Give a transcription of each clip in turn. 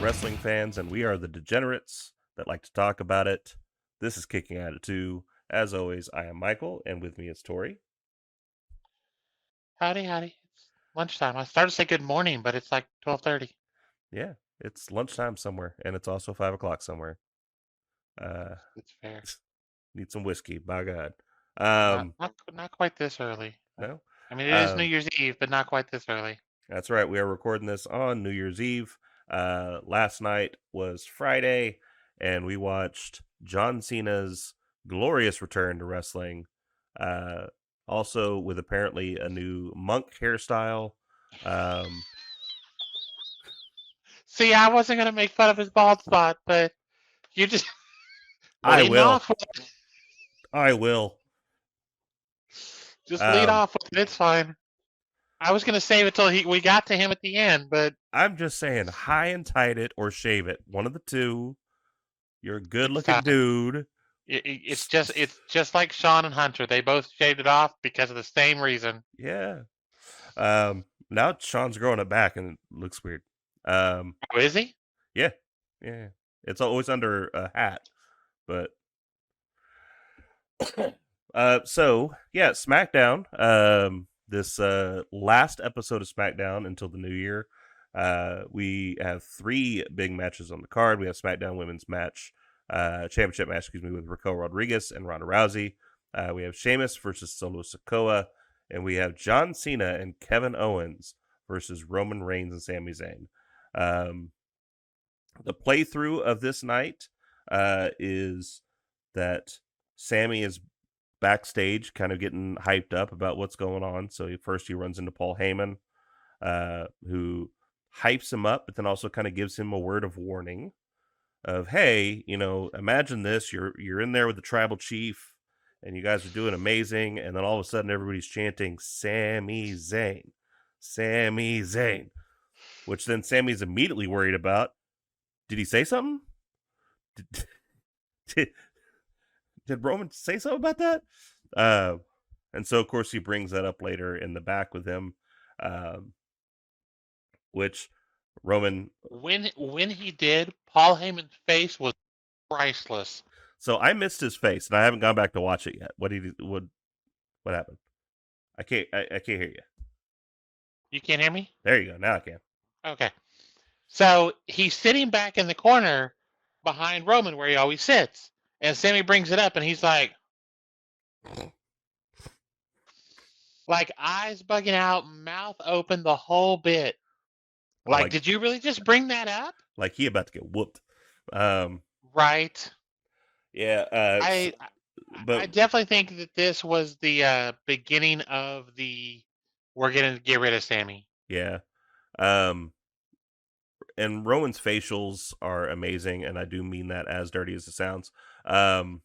wrestling fans, and we are the degenerates that like to talk about it. This is Kicking Out at 2. As always, I am Michael, and with me is Tori. Howdy, howdy. It's lunchtime. I started to say good morning, but it's like 12:30. Yeah, it's lunchtime somewhere, and it's also 5 o'clock somewhere. It's fair. Need some whiskey, by God. Not quite this early. No? I mean, it is New Um, Year's Eve, but not quite this early. that's right, we are recording this on New Year's Eve. Last night was Friday, and we watched John Cena's glorious return to wrestling. Also with apparently a new monk hairstyle. See, I wasn't gonna make fun of his bald spot, but you just I leading will. off with it. I will. Just lead off with it. It's fine. I was gonna save it till we got to him at the end, but I'm just saying, high and tight it or shave it. One of the two. You're a good it's looking dude. it's just like Sean and Hunter. They both shaved it off because of the same reason. Yeah. Now Sean's growing it back and it looks weird. Oh, is he? Yeah. It's always under a hat, but so yeah, SmackDown. This last episode of SmackDown until the new year. We have 3 big matches on the card. We have SmackDown Women's match, championship match, with Raquel Rodriguez and Ronda Rousey. We have Sheamus versus Solo Sikoa, and we have John Cena and Kevin Owens versus Roman Reigns and Sami Zayn. The playthrough of this night is that Sami is backstage kind of getting hyped up about what's going on. So first he runs into Paul Heyman, who hypes him up, but then also kind of gives him a word of warning of, hey, imagine this, you're in there with the tribal chief and you guys are doing amazing, and then all of a sudden everybody's chanting Sami Zayn, Sami Zayn, which then Sammy's immediately worried about. Did he say something? Did Roman say something about that? And so, of course, he brings that up later in the back with him, which Roman... When he did, Paul Heyman's face was priceless. So I missed his face, and I haven't gone back to watch it yet. What happened? I can't hear you. You can't hear me? There you go. Now I can. Okay. So he's sitting back in the corner behind Roman where he always sits. And Sammy brings it up and he's like eyes bugging out, mouth open, the whole bit. Like, did you really just bring that up? Like he about to get whooped. Right. Yeah. I definitely think that this was the beginning of the we're going to get rid of Sammy. Yeah. And Roman's facials are amazing, and I do mean that as dirty as it sounds. Roman,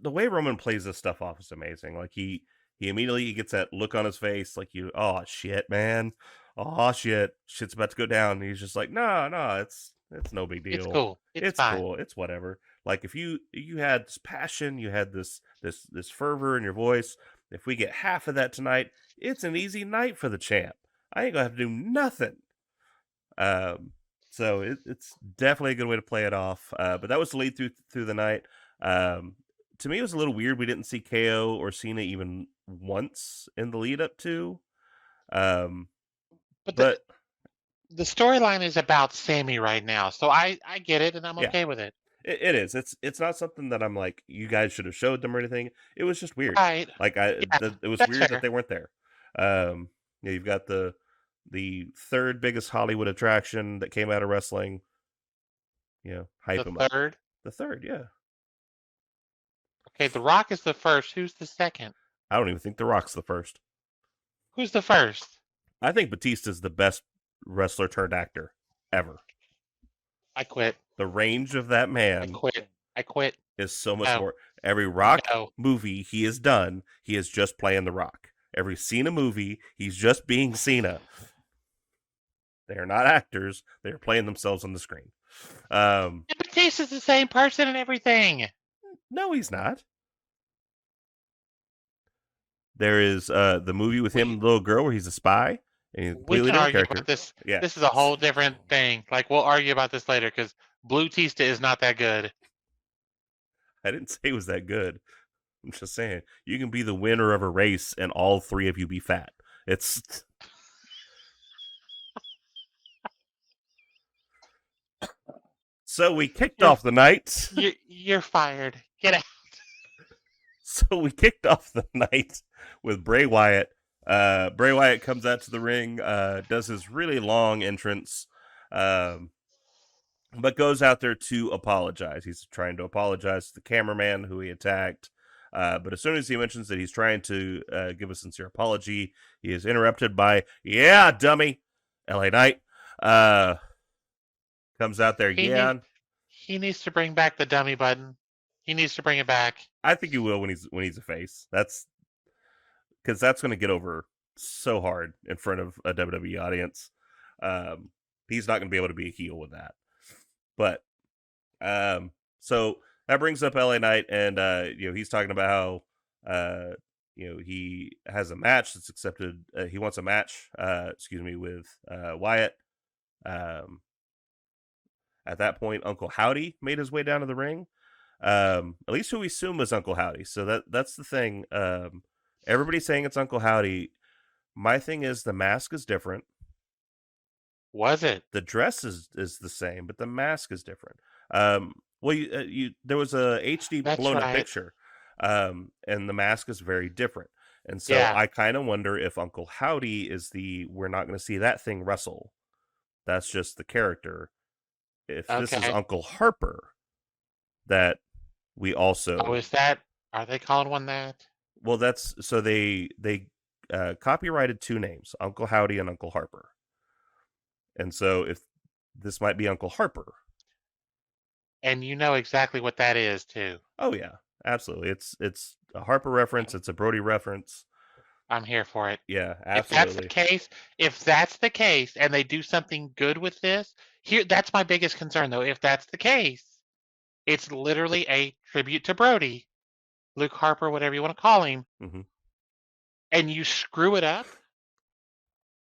the way Roman plays this stuff off is amazing. Like he immediately gets that look on his face, like oh shit, man, oh shit, shit's about to go down. And he's just like, no, it's no big deal. It's cool. It's fine. Cool. It's whatever. Like if you had this passion, you had this fervor in your voice. If we get half of that tonight, it's an easy night for the champ. I ain't gonna have to do nothing. So it's definitely a good way to play it off. But that was the lead through the night. To me, it was a little weird. We didn't see KO or Cena even once in the lead up to. But the storyline is about Sammy right now, so I get it, and I'm okay with it. It is. It's not something that I'm like, you guys should have showed them or anything. It was just weird. Right. Like it was weird fair. That they weren't there. You've got the third biggest Hollywood attraction that came out of wrestling. Hype them up. The third, yeah. Okay, The Rock is the first. Who's the second? I don't even think The Rock's the first. Who's the first? I think Batista's the best wrestler turned actor ever. I quit. The range of that man. I quit. Is so much more. Every Rock movie he has done, he is just playing The Rock. Every Cena movie, he's just being Cena. They are not actors. They are playing themselves on the screen. Batista's the same person and everything. No, he's not. There is the movie with him We and the little girl where he's a spy and he's a we completely can different argue about character. this. Yeah. This is a whole different thing. Like we'll argue about this later because Blue Tista is not that good. I didn't say it was that good. I'm just saying you can be the winner of a race and all three of you be fat. It's so we kicked You're off the night. you're fired. Get out. So we kicked off the night with Bray Wyatt. Bray Wyatt comes out to the ring, does his really long entrance, um, but goes out there to apologize. He's trying to apologize to the cameraman who he attacked. But as soon as he mentions that he's trying to give a sincere apology, he is interrupted by, "Yeah, dummy." LA Knight comes out there, He yeah. need he needs to bring back the dummy button. He needs to bring it back. I think he will when he's a face. That's because that's going to get over so hard in front of a WWE audience. Um, he's not going to be able to be a heel with that. But so that brings up LA Knight, and he's talking about how he has a match that's accepted. He wants a match, with Wyatt. Um, at that point, Uncle Howdy made his way down to the ring. At least who we assume was Uncle Howdy. So that's the thing. Everybody's saying it's Uncle Howdy. My thing is the mask is different. Was it? The dress is the same, but the mask is different. Well, there was a HD That's blown up right. picture, and the mask is very different. And so Yeah. I kind of wonder if Uncle Howdy is we're not going to see that thing wrestle. That's just the character. If this is Okay. Uncle Harper, that we also Oh, is that? Are they calling one that? well, that's so they copyrighted two names, Uncle Howdy and Uncle Harper. And so if this might be Uncle Harper. And you know exactly what that is too. Oh yeah, absolutely. It's a Harper reference, it's a Brody reference. I'm here for it. Yeah, If that's the absolutely. case, if that's the case, and they do something good with this, that's my biggest concern though. If that's the case, it's literally a tribute to Brody, Luke Harper, whatever you want to call him, Hmm. and you screw it up.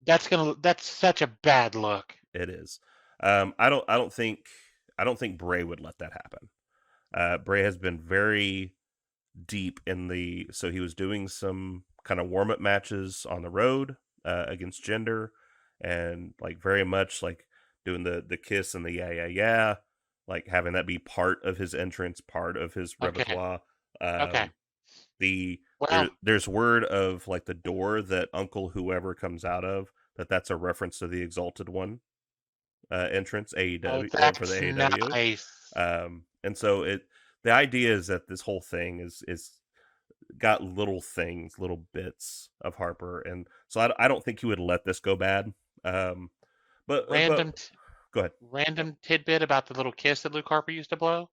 That's such a bad look. It is. I don't think Bray would let that happen. Bray has been very deep so he was doing some kind of warm up matches on the road against Gender, and like very much like doing the kiss and the yeah, like having that be part of his entrance, part of his Okay. repertoire. Okay. Well, There's word of like the door that Uncle whoever comes out of, that's a reference to the Exalted One entrance oh, AEW for the that's AEW. nice. And so the idea is that this whole thing is got little things, little bits of Harper, and so I don't think he would let this go bad. But Random, go ahead. random tidbit about the little kiss that Luke Harper used to blow.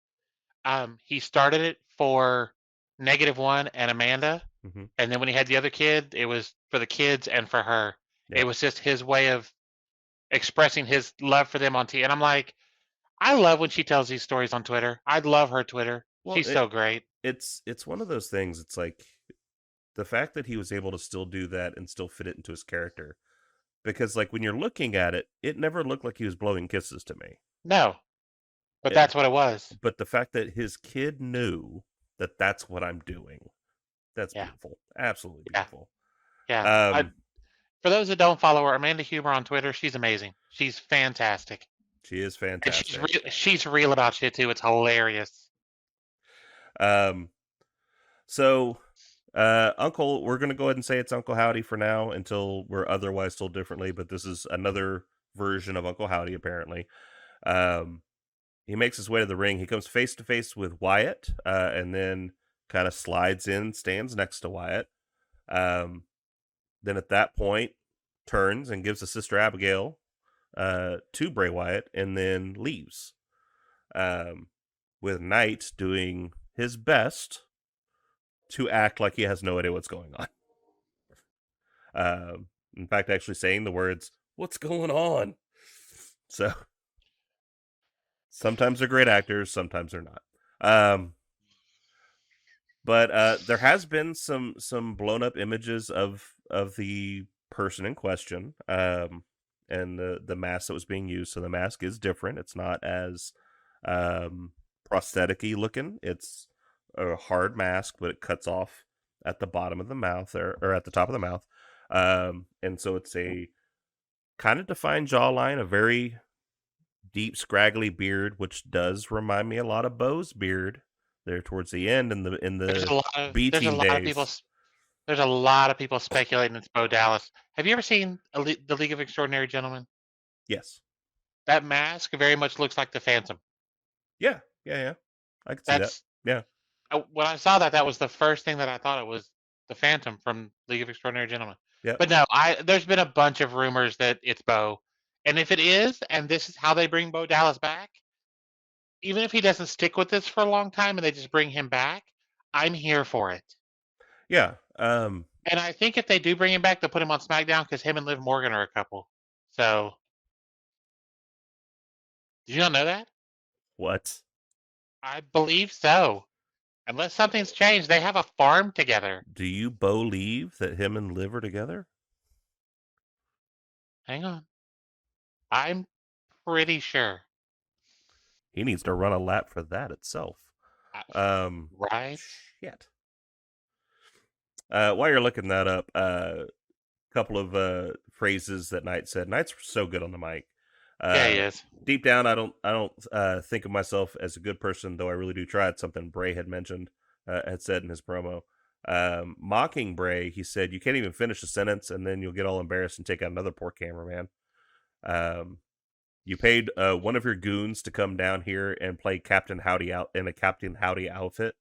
He started it for -1 and Amanda, Mm-hmm. and then when he had the other kid, it was for the kids and for her. Yeah. It was just his way of expressing his love for them on TV. And I'm like, I love when she tells these stories on Twitter. I love her Twitter. Well, She's so great. it's one of those things. It's like the fact that he was able to still do that and still fit it into his character. Because like when you're looking at it, it never looked like he was blowing kisses to me. No, but that's what it was. But the fact that his kid knew that that's what I'm doing, that's Yeah. beautiful. Absolutely Yeah. beautiful. Yeah. For those that don't follow her, Amanda Huber on Twitter, she's amazing. She's fantastic. She is And fantastic. she's real about shit too. It's hilarious. So Uncle, we're gonna go ahead and say it's Uncle Howdy for now until we're otherwise told differently, but this is another version of Uncle Howdy apparently. He makes his way to the ring. He comes face to face with Wyatt, and then kind of slides in, stands next to Wyatt. Then at that point, turns and gives a Sister Abigail to Bray Wyatt, and then leaves. With Knight doing his best to act like he has no idea what's going on. In fact, actually saying the words, "What's going on?" So sometimes they're great actors, sometimes they're not. But there has been some blown up images of the person in question, and the mask that was being used. So the mask is different. It's not as prosthetic-y looking. It's a hard mask, but it cuts off at the bottom of the mouth or at the top of the mouth. And so it's a kind of defined jawline, a very deep, scraggly beard, which does remind me a lot of Bo's beard there towards the end in the B there's a team lot of people days. there's a lot of people speculating it's Bo Dallas. Have you ever seen the League of Extraordinary Gentlemen? Yes. That mask very much looks like the Phantom. Yeah. Yeah. Yeah. I could see that. That's Yeah. when I saw that, that was the first thing that I thought it was the Phantom from League of Extraordinary Gentlemen. Yep. But no, there's been a bunch of rumors that it's Bo, and if it is, and this is how they bring Bo Dallas back, even if he doesn't stick with this for a long time and they just bring him back, I'm here for it. Yeah. And I think if they do bring him back, they'll put him on SmackDown because him and Liv Morgan are a couple. So, did you not know that? What? I believe so. Unless something's changed, they have a farm together. Do you believe that him and Liv are together? Hang on. I'm pretty sure. He needs to run a lap for that itself. Right? Shit. While you're looking that up, couple of phrases that Knight said. Knight's so good on the mic. Yeah, he is. Deep down, I don't think of myself as a good person, though I really do try. It's something Bray had mentioned, had said in his promo. Mocking Bray, he said, "You can't even finish a sentence, and then you'll get all embarrassed and take out another poor cameraman." You paid one of your goons to come down here and play Captain Howdy out in a Captain Howdy outfit.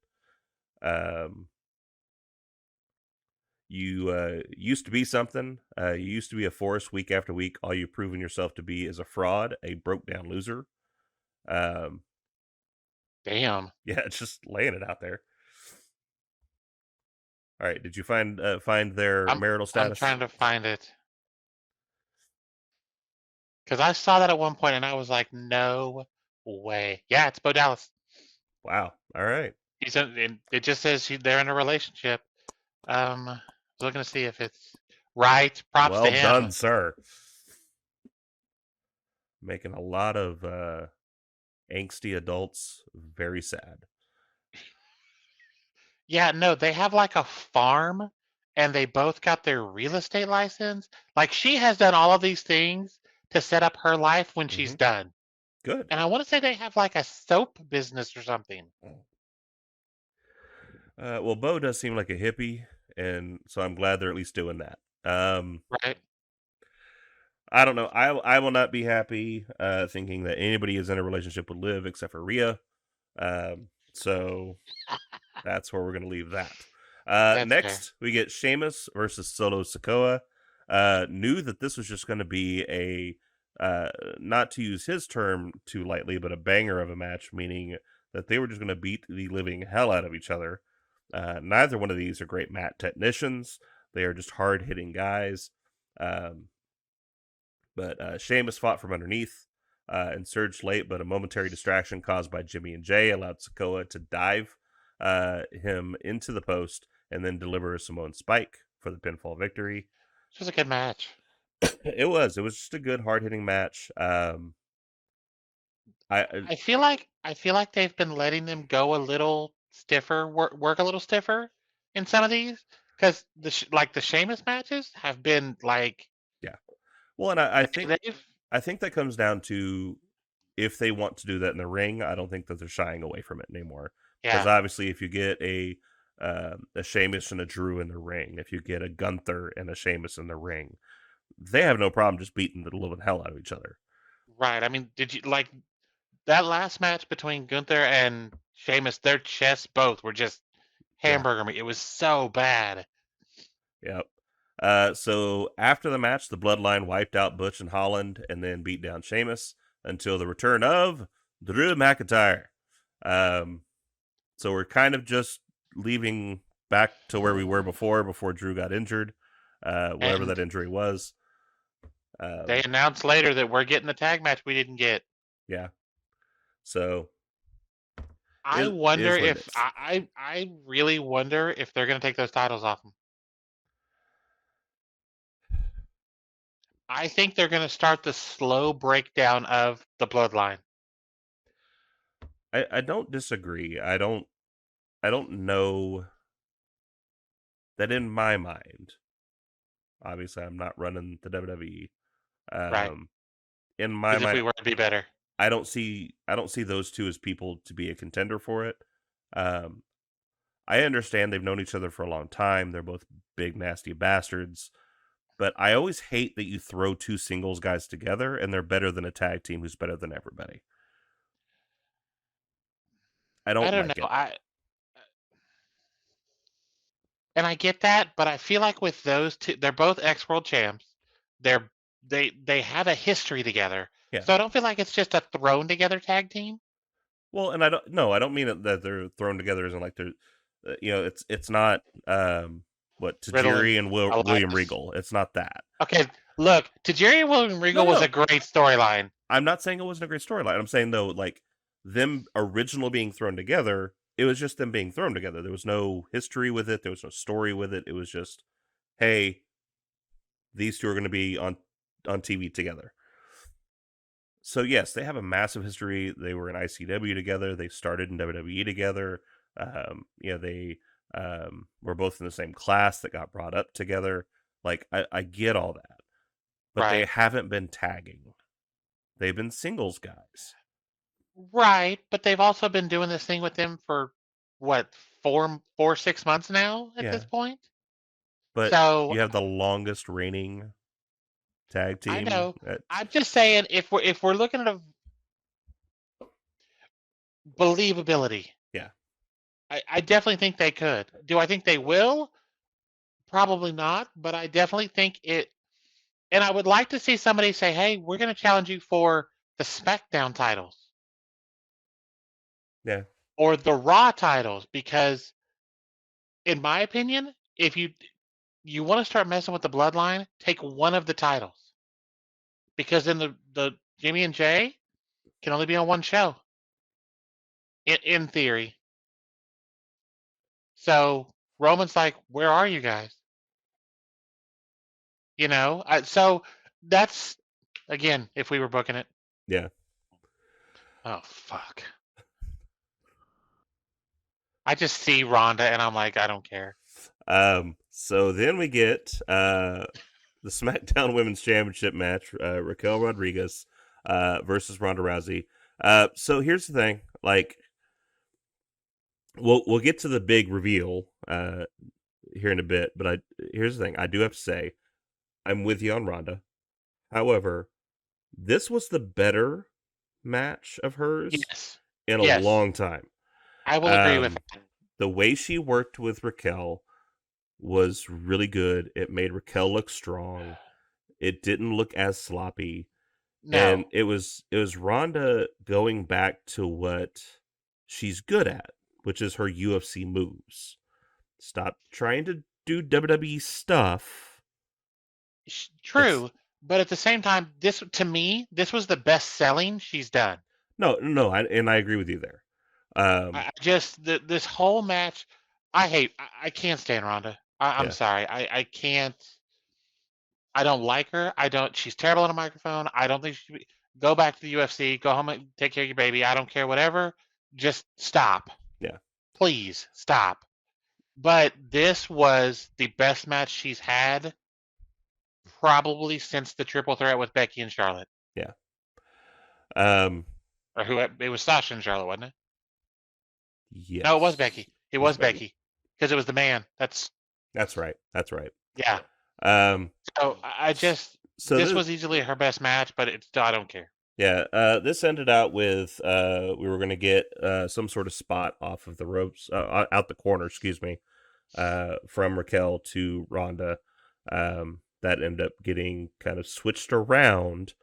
You used to be something. You used to be a force week after week. All you've proven yourself to be is a fraud, a broke down loser. Um, Damn. yeah, it's just laying it out there. All right, did you find their I'm marital I'm status? trying to find it. Because I saw that at one point and I was like, no way. Yeah, it's Bo Dallas. Wow. All right. It just says they're in a relationship. I was looking to see if it's right. Props to Well him. done, sir. Making a lot of angsty adults very sad. Yeah, no, they have like a farm and they both got their real estate license. Like she has done all of these things to set up her life when she's Mm-hmm. done. Good. And I want to say they have like a soap business or something. Well, Bo does seem like a hippie, and so I'm glad they're at least doing that. Right? I don't know. I will not be happy thinking that anybody is in a relationship with Liv except for Rhea. So that's where we're going to leave that. That's fair. Next, we get Sheamus versus Solo Sikoa. Knew that this was just going to be a, not to use his term too lightly, but a banger of a match, meaning that they were just going to beat the living hell out of each other. Neither one of these are great mat technicians. They are just hard hitting guys. But Sheamus fought from underneath and surged late, but a momentary distraction caused by Jimmy and Jay allowed Sikoa to dive him into the post and then deliver a Samoan spike for the pinfall victory. This was a good match. It was just a good hard hitting match. I feel like they've been letting them go a little stiffer, work a little stiffer in some of these because like the Sheamus matches have been like Yeah. Well, and I think they've that comes down to if they want to do that in the ring. I don't think that they're shying away from it anymore because yeah, obviously, if you get a Sheamus and a Drew in the ring, if you get a Gunther and a Sheamus in the ring, they have no problem just beating the living hell out of each other. right. I mean, did you like that last match between Gunther and Sheamus? Their chests both were just Yeah. hamburger meat. It was so bad. Yep. So after the match, the Bloodline wiped out Butch and Holland and then beat down Sheamus until the return of Drew McIntyre. So we're kind of just leaving back to where we were before Drew got injured, whatever And that injury was. they announced later that we're getting the tag match we didn't get. Yeah. So I It wonder is what it if is. I really wonder if they're going to take those titles off them. I think they're going to start the slow breakdown of the bloodline. I don't disagree. I don't know that in my mind. Obviously, I'm not running the WWE. Right. In my Because if mind, we were to be better. I don't see those two as people to be a contender for it. Um, I understand they've known each other for a long time. They're both big nasty bastards. But I always hate that you throw two singles guys together and they're better than a tag team who's better than everybody. I I don't don't know. like it. And I get that, but I feel like with those two, they're both ex-world champs. They're they have a history together. Yeah. So I don't feel like it's just a thrown together tag team. Well, and I don't mean that they're thrown together as in like they're, it's not what Riddle and Tajiri and William Elias. Regal. It's not that. Okay, look, Tajiri and William No, Regal no, was no. a great storyline. I'm not saying it wasn't a great storyline. I'm saying though, like them originally being thrown together, it was just them being thrown together. There was no history with it. There was no story with it. It was just, hey, these two are going to be on TV together. So yes, they have a massive history. They were in ICW together. They started in WWE together. They were both in the same class that got brought up together. Like I get all that, but they Right. haven't been tagging. They've been singles guys. Right, but they've also been doing this thing with them for what, 6 months now at Yeah, this point? but So you have the longest reigning tag I team. know. I'm just saying if we're looking at a believability, Yeah, I definitely think they could. Do I think they will? Probably not, but I definitely think it. And I would like to see somebody say, "Hey, we're going to challenge you for the SmackDown titles yeah, or the Raw titles," because, in my opinion, if you want to start messing with the bloodline, take one of the titles because then the Jimmy and Jay can only be on one show in theory. So Roman's like, "Where are you guys?" So that's again, if we were booking it. yeah. Oh fuck! I just see Rhonda and I'm like, I don't care. So then we get the SmackDown Women's Championship match, Raquel Rodriguez versus Ronda Rousey. So here's the thing, like we'll get to the big reveal here in a bit, but here's the thing, I do have to say I'm with you on Ronda. However, this was the better match of hers Yes, in a yes, long time. I will agree with Um, that. the way she worked with Raquel was really good. It made Raquel look strong. It didn't look as sloppy, and No, it was Ronda going back to what she's good at, which is her UFC moves. Stop trying to do WWE stuff. It's true, but at the same time, this to me, this was the best selling she's done. no, and I agree with you there. I just this whole match, I can't stand Ronda. I'm Yeah, sorry, I can't. I don't like her. I don't. She's terrible on a microphone. I don't think she should be. Go back to the UFC. Go home and take care of your baby. I don't care. Whatever. Just stop. yeah, Please stop. But this was the best match she's had probably since the triple threat with Becky and Charlotte, yeah. Um, or who it was Sasha and Charlotte, wasn't it? No, it was yes, Becky. It it's was Becky. Becky because it was the man. That's right. That's right. Yeah. Um, So I just so this this, was easily her best match, but it's still I don't care. yeah, this ended out with we were going to get some sort of spot off of the ropes, out the corner, excuse me, from Raquel to Ronda. That ended up getting kind of switched around,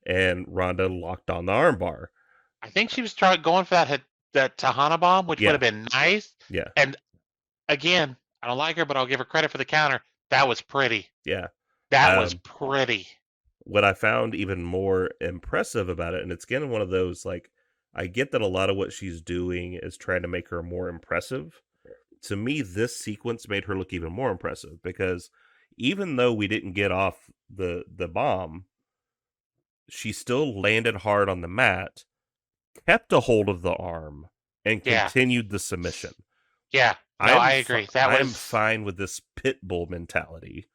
and Ronda locked on the armbar. I think she was going for that Tahana bomb, which would Yeah, have been nice. yeah, And again, I don't like her, but I'll give her credit for the counter. That was pretty. yeah. That was Um, pretty. what I found even more impressive about it, and it's again one of those like I get that a lot of what she's doing is trying to make her more impressive. To me, this sequence made her look even more impressive because even though we didn't get off the bomb, she still landed hard on the mat, kept a hold of the arm, and Yeah. continued the submission. Yeah. No, I agree. That I'm was. fine with this pit bull mentality.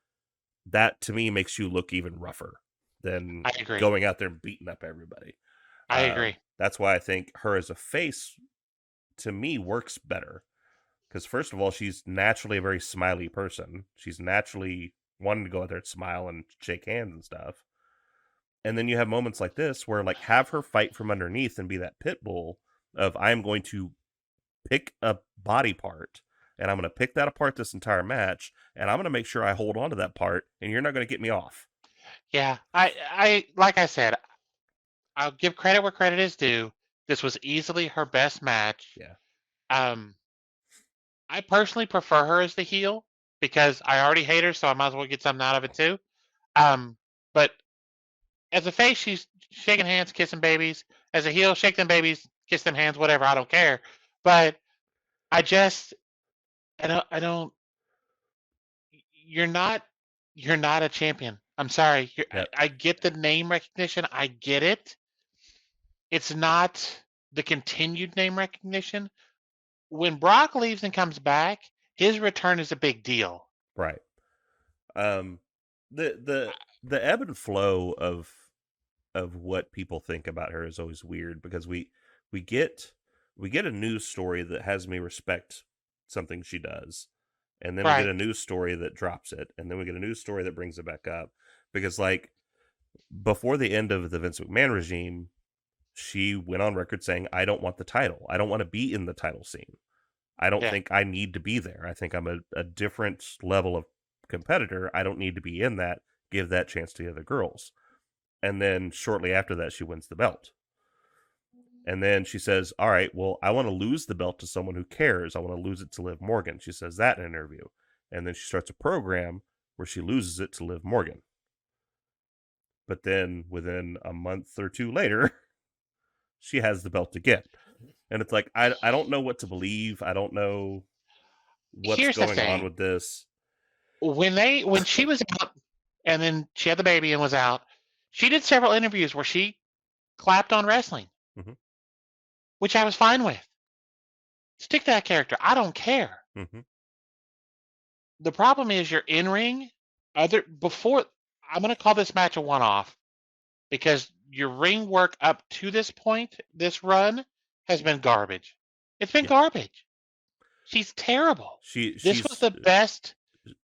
That to me makes you look even rougher than I agree. going out there and beating up everybody. I agree. That's why I think her as a face to me works better. Because first of all, she's naturally a very smiley person. She's naturally wanting to go out there and smile and shake hands and stuff. And then you have moments like this where like have her fight from underneath and be that pit bull of I'm going to pick a body part and I'm going to pick that apart this entire match and I'm going to make sure I hold on to that part and you're not going to get me off. Yeah. Like I said, I'll give credit where credit is due. This was easily her best match. Yeah. Um, I personally prefer her as the heel because I already hate her, so I might as well get something out of it too. But as a face, she's shaking hands, kissing babies. As a heel, shake them babies, kiss them hands, whatever. I don't care. But I just, I don't. You're not, you're not a champion. I'm sorry. Yep. I get the name recognition. I get it. It's not the continued name recognition. When Brock leaves and comes back, his return is a big deal. Right. Um the ebb and flow of what people think about her is always weird because we get we get a news story that has me respect something she does, and then we get Right. a news story that drops it, and then we get a news story that brings it back up because like before the end of the Vince McMahon regime, she went on record saying, I don't want the title. I don't want to be in the title scene. I don't Yeah. think I need to be there. I think I'm a different level of competitor. I don't need to be in that. Give that chance to the other girls. And then shortly after that, she wins the belt. And then she says, all right, well, I want to lose the belt to someone who cares. I want to lose it to Liv Morgan. She says that in an interview. And then she starts a program where she loses it to Liv Morgan. But then within a month or two later, she has the belt again. And it's like, I don't know what to believe. I don't know what's Here's the going on thing. with this. When she was out and then she had the baby and was out, she did several interviews where she clapped on wrestling, Mm-hmm. which I was fine with. Stick to that character. I don't care. Mm-hmm. The problem is your in ring. Before I'm going to call this match a one off because your ring work up to this point, this run has been garbage. It's been Yeah. garbage. She's terrible. This was She's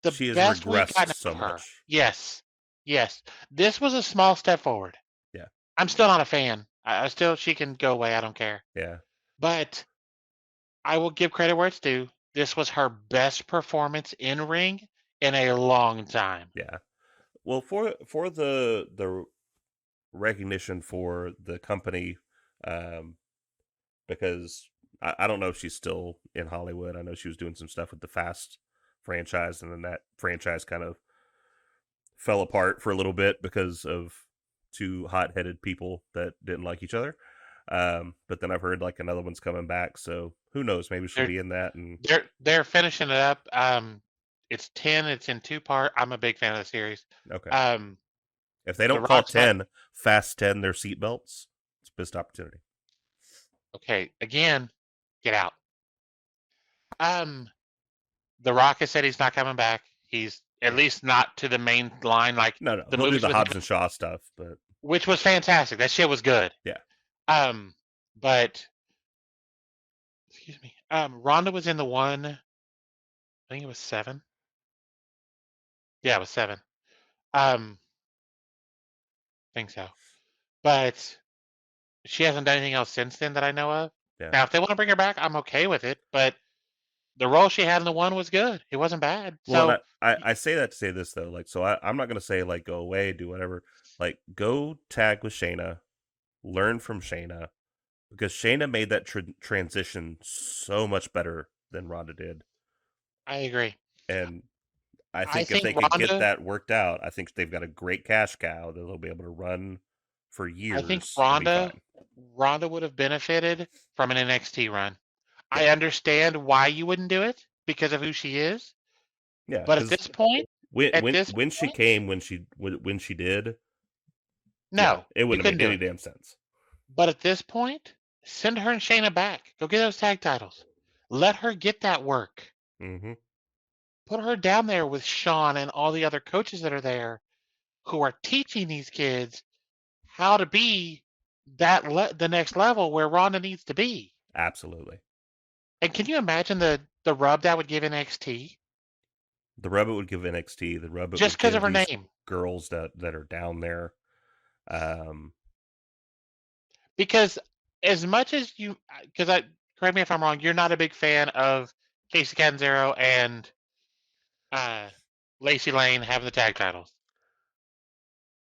the she has best we've regressed gotten so out of her. much. Yes, yes. This was a small step forward. Yeah. I'm still not a fan. I still she can go away. I don't care. Yeah. But I will give credit where it's due. This was her best performance in ring in a long time. Yeah. Well, for the recognition for the company, um, because I don't know if she's still in Hollywood. I know she was doing some stuff with the Fast franchise, and then that franchise kind of fell apart for a little bit because of two hot-headed people that didn't like each other. But then I've heard like another one's coming back, so who knows? Maybe she'll They're be in that. And they're finishing it up. It's 10. It's in two part. I'm a big fan of the series. okay, Um, if they the don't call Rock's not 10 Fast 10 their seatbelts, it's a missed opportunity. okay. Again, get out. Um, the Rock has said he's not coming back. He's at Yeah. least not to the main line like No, no, the he'll do movies the with Hobbs him, and Shaw stuff, but which was fantastic. That shit was good. yeah, Um, but excuse me. Ronda was in the one. I think it was 7. Yeah, it was 7. I think so. But she hasn't done anything else since then that I know of. yeah. Now, if they want to bring her back, I'm okay with it. But the role she had in the one was good. It wasn't bad. Well, and So I say that to say this though, like, so I'm not gonna say like go away, do whatever. Like, go tag with Shayna, learn from Shayna, because Shayna made that transition so much better than Ronda did, I agree. and I I think if think they could get Ronda. that worked out, I think they've got a great cash cow that they'll be able to run for I think years and be Ronda fine. Ronda would have benefited from an NXT run. Yeah, I understand why you wouldn't do it because of who she is, yeah. but at Because this point, at this when she point, came, when she did, yeah, no, it you wouldn't have couldn't made do any it. damn sense. But at this point, send her and Shayna back. Go get those tag titles. Let her get that work. Hmm. Put her down there with Sean and all the other coaches that are there who are teaching these kids how to be the next level where Ronda needs to be. Absolutely. And can you imagine the rub that would give NXT The rub it would give NXT. The rub it just would because of give her these name? girls that are down there. Um, Because as much as you, because I correct me if I'm wrong, you're not a big fan of Casey Catanzaro and uh, Lacey Lane having the tag titles.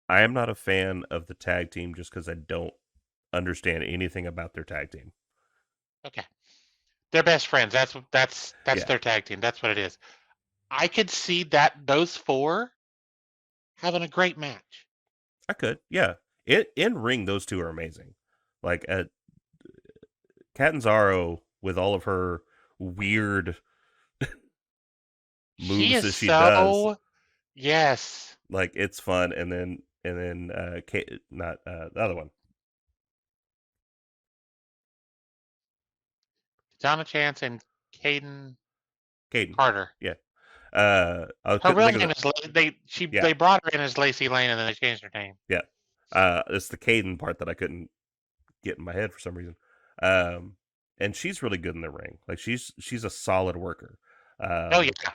I am not a fan of the tag team just because I don't understand anything about their tag team. Okay, they're best friends. That's Yeah, their tag team. That's what it is. I could see that those four having a great match. I could. Yeah, in ring, those two are amazing. Like at Catanzaro with all of her weird She moves is that she does, so yes, like it's fun. And then not the other one, Donna Chance and Caden Caden. Carter. Yeah. I Her couldn't real think of name the. is they Yeah, they brought her in as Lacey Lane and then they changed her name. yeah. It's the Caden part that I couldn't get in my head for some reason. Um, and she's really good in the ring. Like she's a solid worker. Oh Um, yeah,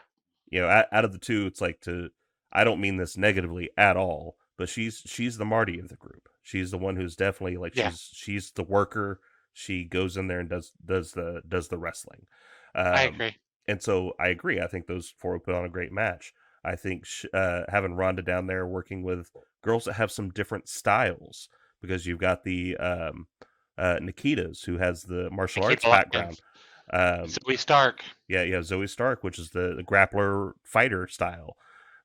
you know, out of the two, it's like to. I don't mean this negatively at all, but she's the Marty of the group. She's the one who's definitely like yeah. she's the worker. She goes in there and does the wrestling. I Um, agree. and so I agree. I think those four would put on a great match. I think having Ronda down there working with girls that have some different styles, because you've got the Nikita's who has the martial arts Nikita background. Lyons, Um, Zoe Stark. yeah, Zoe Stark, which is the grappler fighter style.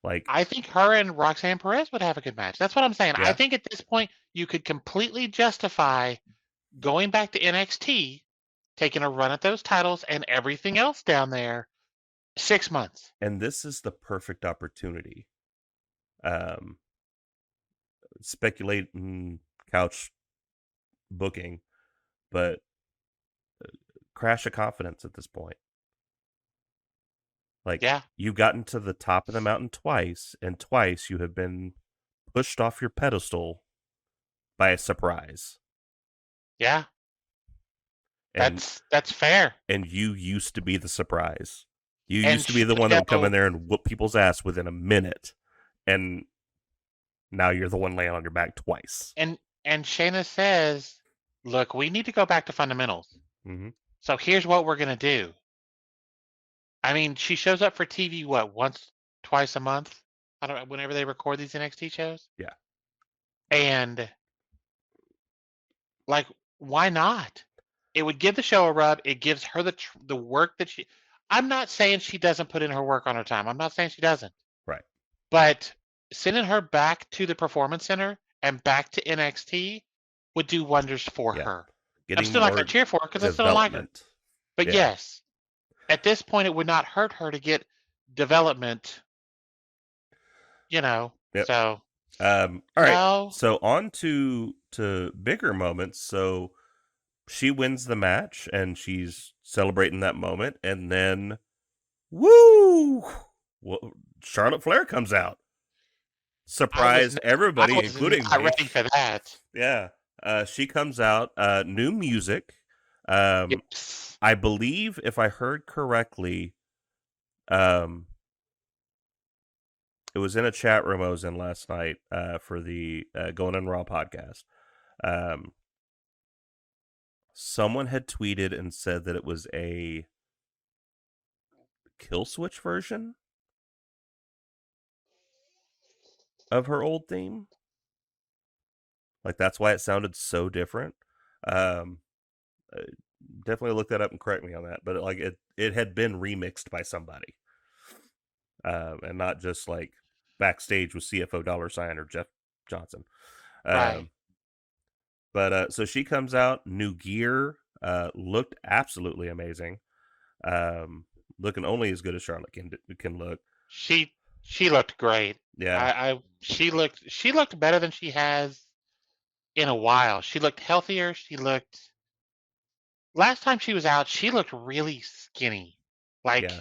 Like, I think her and Roxanne Perez would have a good match. That's what I'm saying. I yeah, think at this point you could completely justify going back to NXT, taking a run at those titles and everything else down there. 6 months. and this is the perfect opportunity. Um, Speculating couch booking, but crash of confidence at this point. Like, Yeah, you've gotten to the top of the mountain twice, and twice you have been pushed off your pedestal by a surprise. yeah. And That's fair. you used to be the surprise. You And used to be the one that would come in there and whoop people's ass within a minute. And now you're the one laying on your back twice. and and Shayna says, "Look, we need to go back to fundamentals. Mm-hmm. So here's what we're gonna do." I mean, she shows up for TV what once, twice a month. I don't know whenever they record these NXT shows. Yeah. And like, why not? It would give the show a rub. It gives her the work that she. I'm not saying she doesn't put in her work on her time. I'm not saying she doesn't. Right. But sending her back to the Performance Center and back to NXT would do wonders for Yeah. her. I'm Getting still not going more to cheer for her because I still don't like her. development. But Yeah. yes, at this point, it would not hurt her to get development. You know, Yep. so All right. no, So on to bigger moments. So she wins the match and she's celebrating that moment, and then woo! Well, Charlotte Flair comes out. Surprised I everybody, was including not me. ready for that. Yeah. She comes out, new music. Yes. I believe if I heard correctly, um, it was in a chat room I was in last night for the Going on Raw podcast. Um, Someone had tweeted and said that it was a kill switch version of her old theme. Like that's why it sounded so different. Um, Definitely look that up and correct me on that. But like it had been remixed by somebody, and not just like backstage with CFO $sign or Jeff Johnson. Right. Um, But so she comes out, new gear, looked absolutely amazing. Looking only as good as Charlotte can look. She she looked great. Yeah, She looked better than she has in a while. She looked healthier. She looked last time she was out, she looked really skinny. yeah. Like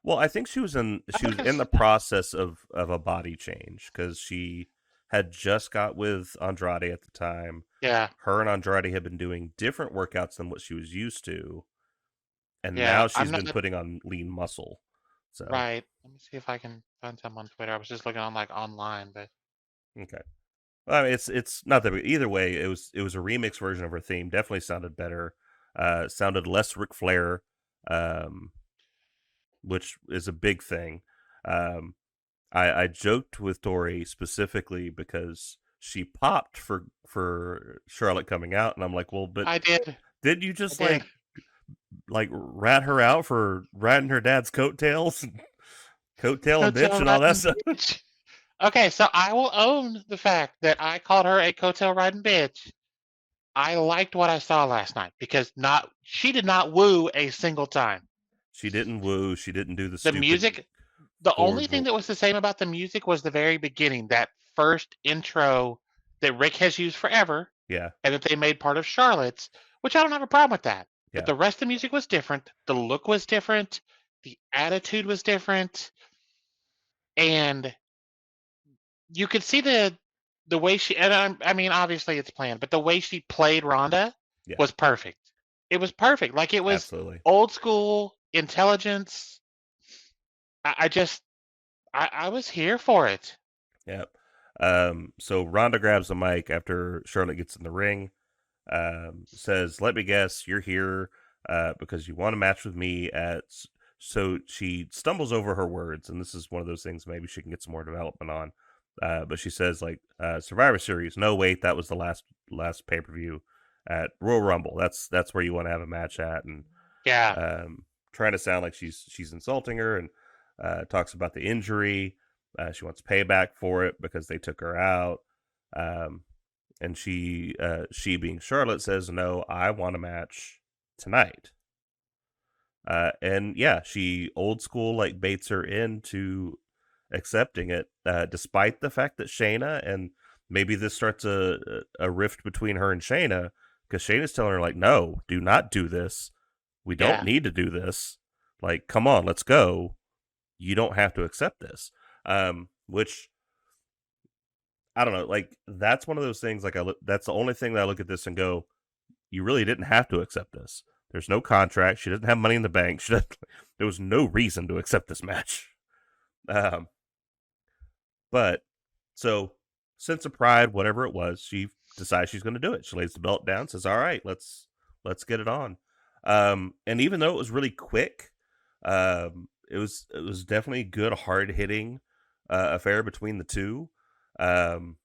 Well, I think she was in the process of a body change because she had just got with Andrade at the time. yeah, Her and Andrade had been doing different workouts than what she was used to, and yeah. now I'm she's not been putting on lean muscle. So right. Let me see if I can find some on Twitter. I was just looking on like online, but okay. Well, I mean, it's not that either way. It was a remix version of her theme. Definitely sounded better. Sounded less Ric Flair, um, which is a big thing. Um, I joked with Tori specifically because she popped for Charlotte coming out, and I'm like, well, but I did. did you I just did. like rat her out for riding her dad's coattails, and coattail a bitch, Coattail and all that riding stuff? bitch. Okay, so I will own the fact that I called her a coattail riding bitch. I liked what I saw last night because not she did not woo a single time. She didn't woo. She didn't do the The stupid music, the only forward thing roll. that was the same about the music was the very beginning, that first intro that Rick has used forever Yeah, and that they made part of Charlotte's, which I don't have a problem with that. But yeah, the rest of the music was different. The look was different. The attitude was different. And you could see the way she, and I mean, obviously it's planned, but the way she played Rhonda yeah. was perfect. It was perfect. Like it was Absolutely. old school intelligence. I just, I was here for it. Yep. So Ronda grabs the mic after Charlotte gets in the ring. Says, "Let me guess, you're here because you want a match with me at." So she stumbles over her words, and this is one of those things maybe she can get some more development on. But she says like Survivor Series. No, wait, that was the last pay per view at Royal Rumble. That's where you want to have a match at, and Yeah. trying to sound like she's insulting her, and talks about the injury. She wants payback for it because they took her out. Um, and she being Charlotte says, "No, I want a match tonight." And yeah, she old school like baits her into accepting it, despite the fact that Shayna, and maybe this starts a rift between her and Shayna, because Shayna's telling her like, "No, do not do this. We don't Yeah. need to do this. Like, come on, let's go. You don't have to accept this." Which I don't know, like that's one of those things. Like that's the only thing that I look at this and go, you really didn't have to accept this. There's no contract. She doesn't have money in the bank. There was no reason to accept this match. Um, but so sense of pride, whatever it was, she decides she's going to do it. She lays the belt down, says, "All right, let's get it on." And even though it was really quick, it was definitely good, hard hitting affair between the two. Um,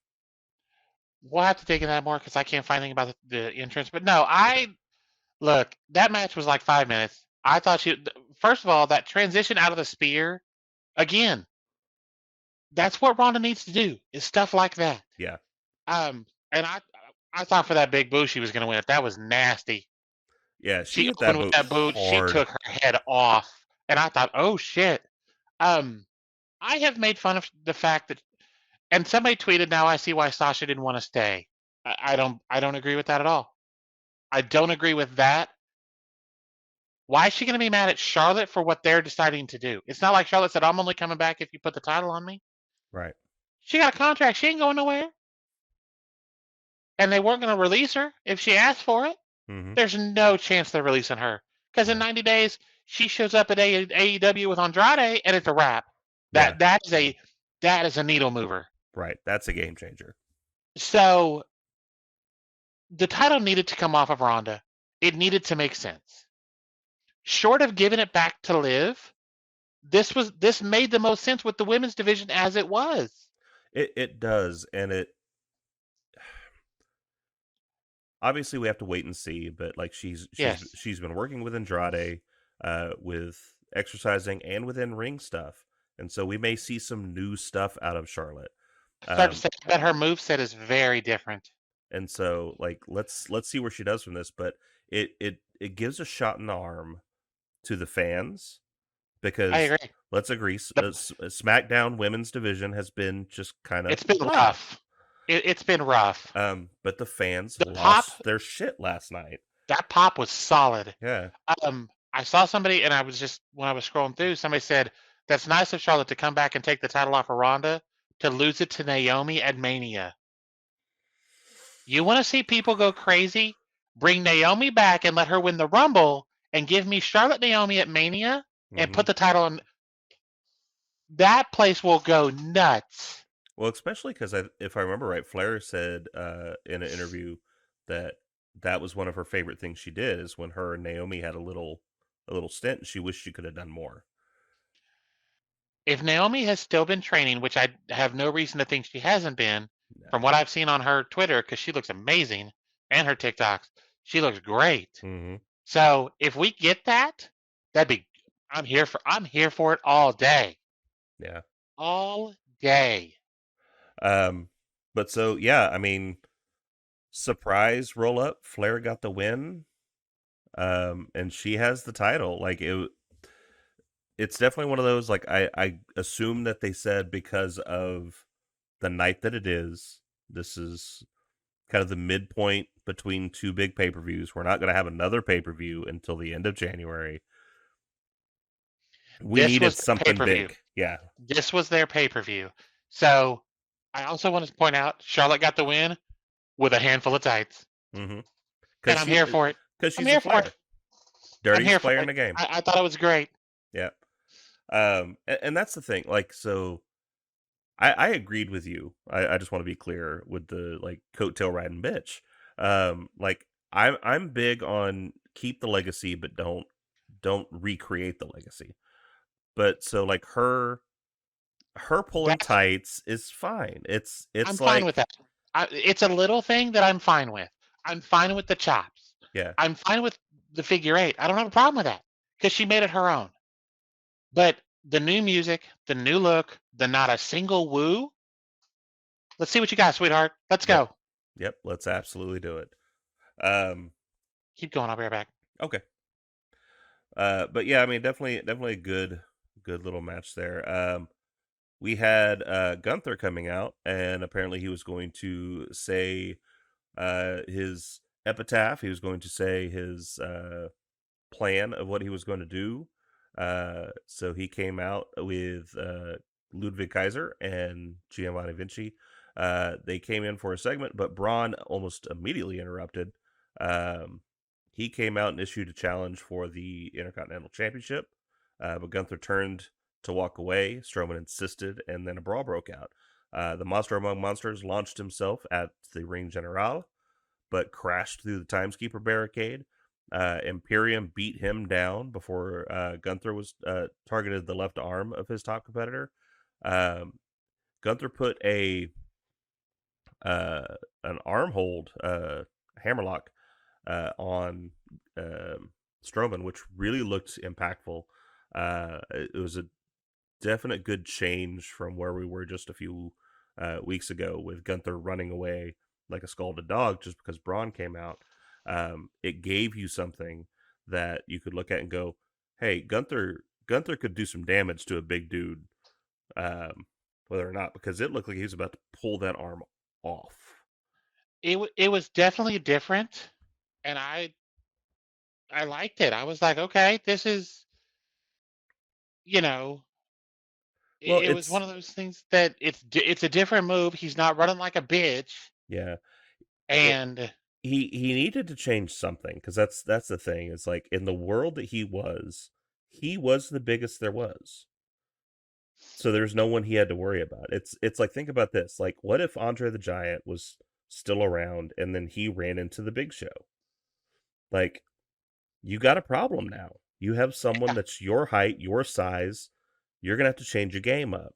We'll have to dig in that more because I can't find anything about the entrance. But no, I look, that match was like 5 minutes. I thought first of all, that transition out of the spear, again, that's what Ronda needs to do, is stuff like that. yeah, And I thought for that big boot she was going to win it. That was nasty. yeah, she She hit that opened with boot that boot. She hard. took her head off, and I thought, oh shit. Um, I have made fun of the fact that, and somebody tweeted, now I see why Sasha didn't want to stay. I don't agree with that at all. I don't agree with that. Why is she going to be mad at Charlotte for what they're deciding to do? It's not like Charlotte said, I'm only coming back if you put the title on me. Right. She got a contract. She ain't going nowhere. And they weren't going to release her if she asked for it. Mm-hmm. There's no chance they're releasing her. Because in No. 90 days, she shows up at AEW with Andrade and it's a wrap. Yeah. That is a needle mover. Right. That's a game changer. So the title needed to come off of Ronda. It needed to make sense. Short of giving it back to Liv, this made the most sense with the women's division as it was. It does, and it obviously we have to wait and see. But like Yes. she's been working with Andrade, with exercising and within ring stuff, and so we may see some new stuff out of Charlotte. I started to Um, say that her moveset is very different. And so, like, let's see where she does from this. But it gives a shot in the arm to the fans I because agree. let's agree, The, SmackDown women's division has been just kind of it's been blah. rough. It's been rough. But the fans The pop, lost their shit last night. that pop was solid. Yeah. I saw somebody, and I was just when I was scrolling through, somebody said that's nice of Charlotte to come back and take the title off of Ronda to lose it to Naomi at Mania. You want to see people go crazy? Bring Naomi back and let her win the Rumble, and give me Charlotte Naomi at Mania and Hmm. put the title on. That place will go nuts. Well, especially because if I remember right, Flair said in an interview that that was one of her favorite things she did is when her and Naomi had a little stint. She wished she could have done more. If Naomi has still been training, which I have no reason to think she hasn't been, from what I've seen on her Twitter, because she looks amazing, and her TikToks, she looks great. Hmm. So if we get that, that'd be. I'm here for it all day, Yeah. all day. Um, but so yeah, I mean, surprise roll up. Flair got the win. And she has the title. Like it's definitely one of those. Like I assume that they said because of the night that it is. This is kind of the midpoint between two big pay-per-views. We're not going to have another pay-per-view until the end of January. We This needed was their pay something per view. big. Yeah. This was their pay per view. So I also want to point out Charlotte got the win with a handful of tights, Mm-hmm. and I'm here for it. Because I'm she's a here for it. player. I'm Dirtiest here for player in it. the game. I thought it was great. Yeah. And that's the thing. Like, so I agreed with you. I just want to be clear with the like coattail riding bitch. Like I'm big on keep the legacy, but don't recreate the legacy. But so like her pulling That's tights is fine. I'm It's fine with like that. It's a little thing that I'm fine with. I'm fine with the chops. yeah. I'm fine with the figure eight. I don't have a problem with that because she made it her own. But the new music, the new look, the not a single woo. Let's see what you got, sweetheart. Let's Yep. go. Yep, let's absolutely do it. Um Keep going. I'll be right back. okay. But yeah, I mean definitely a good little match there. We had Gunther coming out, and apparently he was going to say his epitaph. He was going to say his plan of what he was going to do. So he came out with Ludwig Kaiser and Giovanni Vinci. They came in for a segment, but Braun almost immediately interrupted. Um, he came out and issued a challenge for the Intercontinental Championship, but Gunther turned to walk away. Strowman insisted, and then a brawl broke out. The Monster Among Monsters launched himself at the Ring General, but crashed through the Timeskeeper barricade. Imperium beat him down before Gunther was targeted the left arm of his top competitor. Um, Gunther put an arm hold hammerlock on Strowman, which really looked impactful. It was a definite good change from where we were just a few weeks ago with Gunther running away like a scalded dog just because Braun came out. It gave you something that you could look at and go, "Hey, Gunther could do some damage to a big dude, whether or not," because it looked like he was about to pull that arm off. It was definitely different, and I liked it. I was like, okay, this is you know, Well, it was one of those things that it's a different move. He's not running like a bitch, yeah, it, and he needed to change something because that's the thing. It's like in the world that he was the biggest there was. So there's no one he had to worry about. It's like think about this. Like what if Andre the Giant was still around and then he ran into the Big Show? Like you got a problem now. You have someone yeah, that's your height, your size. You're going to have to change your game up.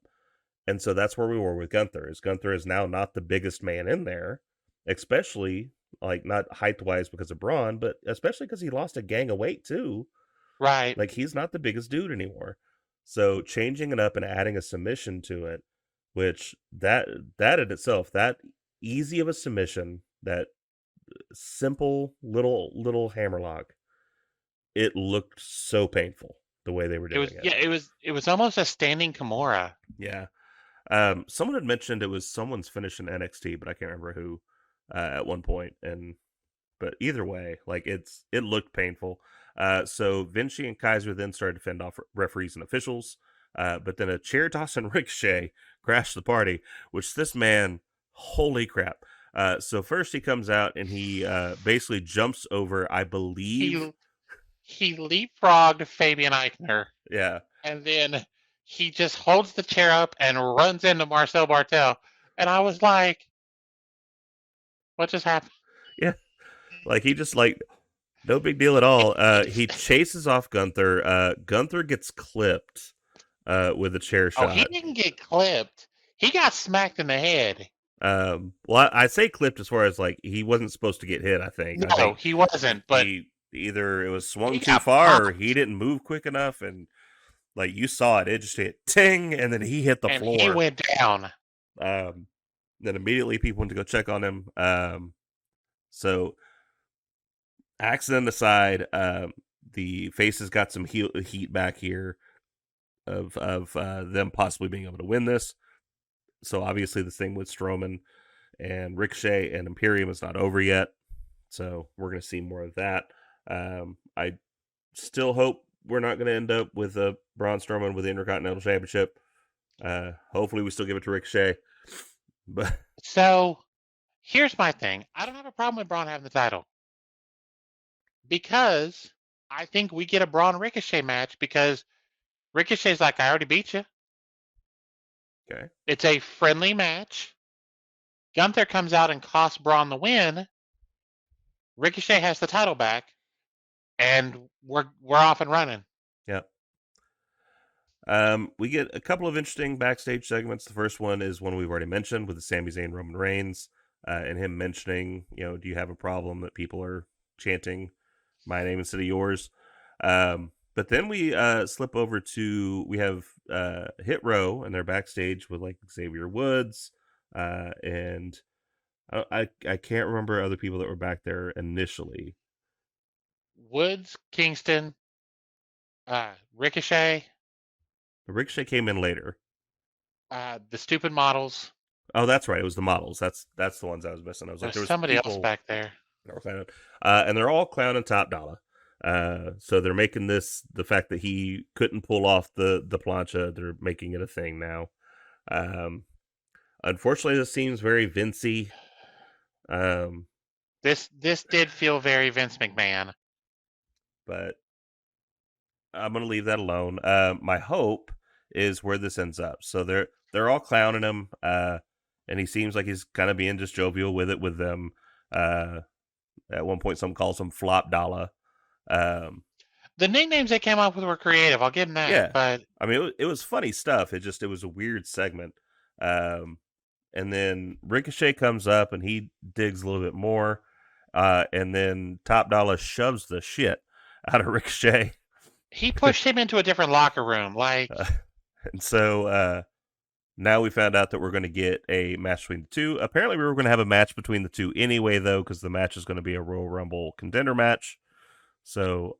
And so that's where we were with Gunther. Is Gunther is now not the biggest man in there, especially like not height wise because of Braun, but especially because he lost a gang of weight too. right. Like he's not the biggest dude anymore. So changing it up and adding a submission to it, which that in itself, that easy of a submission that simple little hammerlock, it looked so painful the way they were It was doing it. yeah, it was almost a standing Kimura. Yeah. Someone had mentioned it was someone's finish in NXT, but I can't remember who at one point. And but either way, like it looked painful. So Vinci and Kaiser then started to fend off referees and officials. But then a chair toss and Ricochet crashed the party, which this man, holy crap. So first he comes out and he basically jumps over, I believe. He leapfrogged Fabian Eichner, Yeah. and then he just holds the chair up and runs into Marcel Bartel. And I was like, what just happened? Yeah. Like he just like no big deal at all. He chases off Gunther. Gunther gets clipped with a chair Oh, he shot. didn't get clipped. He got smacked in the head. Well, I say clipped as far as like he wasn't supposed to get hit. I think No, he wasn't, but he either it was swung he too got far or he popped. didn't move quick enough, and like you saw it, it just hit ting, and then he hit the And he floor. went down. Then immediately people went to go check on him. So accident aside, the faces got some heat back here of them possibly being able to win this. So obviously this thing with Strowman and Ricochet and Imperium is not over yet. So we're going to see more of that. I still hope we're not going to end up with a Braun Strowman with the Intercontinental Championship. Hopefully we still give it to Ricochet. But So here's my thing. I don't have a problem with Braun having the title because I think we get a Braun Ricochet match because Ricochet's like, I already beat you. okay, It's a friendly match. Gunther comes out and costs Braun the win. Ricochet has the title back, and we're off and running. yeah. We get a couple of interesting backstage segments. The first one is one we've already mentioned with the Sami Zayn Roman Reigns, and him mentioning, do you have a problem that people are chanting my name instead of yours? But then we slip over to we have Hit Row, and they're backstage with like Xavier Woods, and I can't remember other people that were back there initially. Woods, Kingston, Ricochet, Ricochet came in later. the stupid models. Oh, that's right. It was the models. That's the ones I was missing. I was like, There's there was somebody else people back there. that were clowning, and they're all clowning Top Dollar. So they're making this the fact that he couldn't pull off the plancha. They're making it a thing now. Um, Unfortunately, this seems very Vincey. Um, This did feel very Vince McMahon. but I'm gonna leave that alone. My hope is where this ends up. So they're all clowning him, and he seems like he's kind of being just jovial with it with them. At one point, some calls him Flop Dollar. The nicknames they came up with were creative. I'll give them that. Yeah, But I mean it was funny stuff. It was a weird segment. And then Ricochet comes up and he digs a little bit more, and then Top Dollar shoves the shit out of Ricochet. he pushed him into a different locker room. Like, And so now we found out that we're going to get a match between the two. Apparently, we were going to have a match between the two anyway, though, because the match is going to be a Royal Rumble contender match. So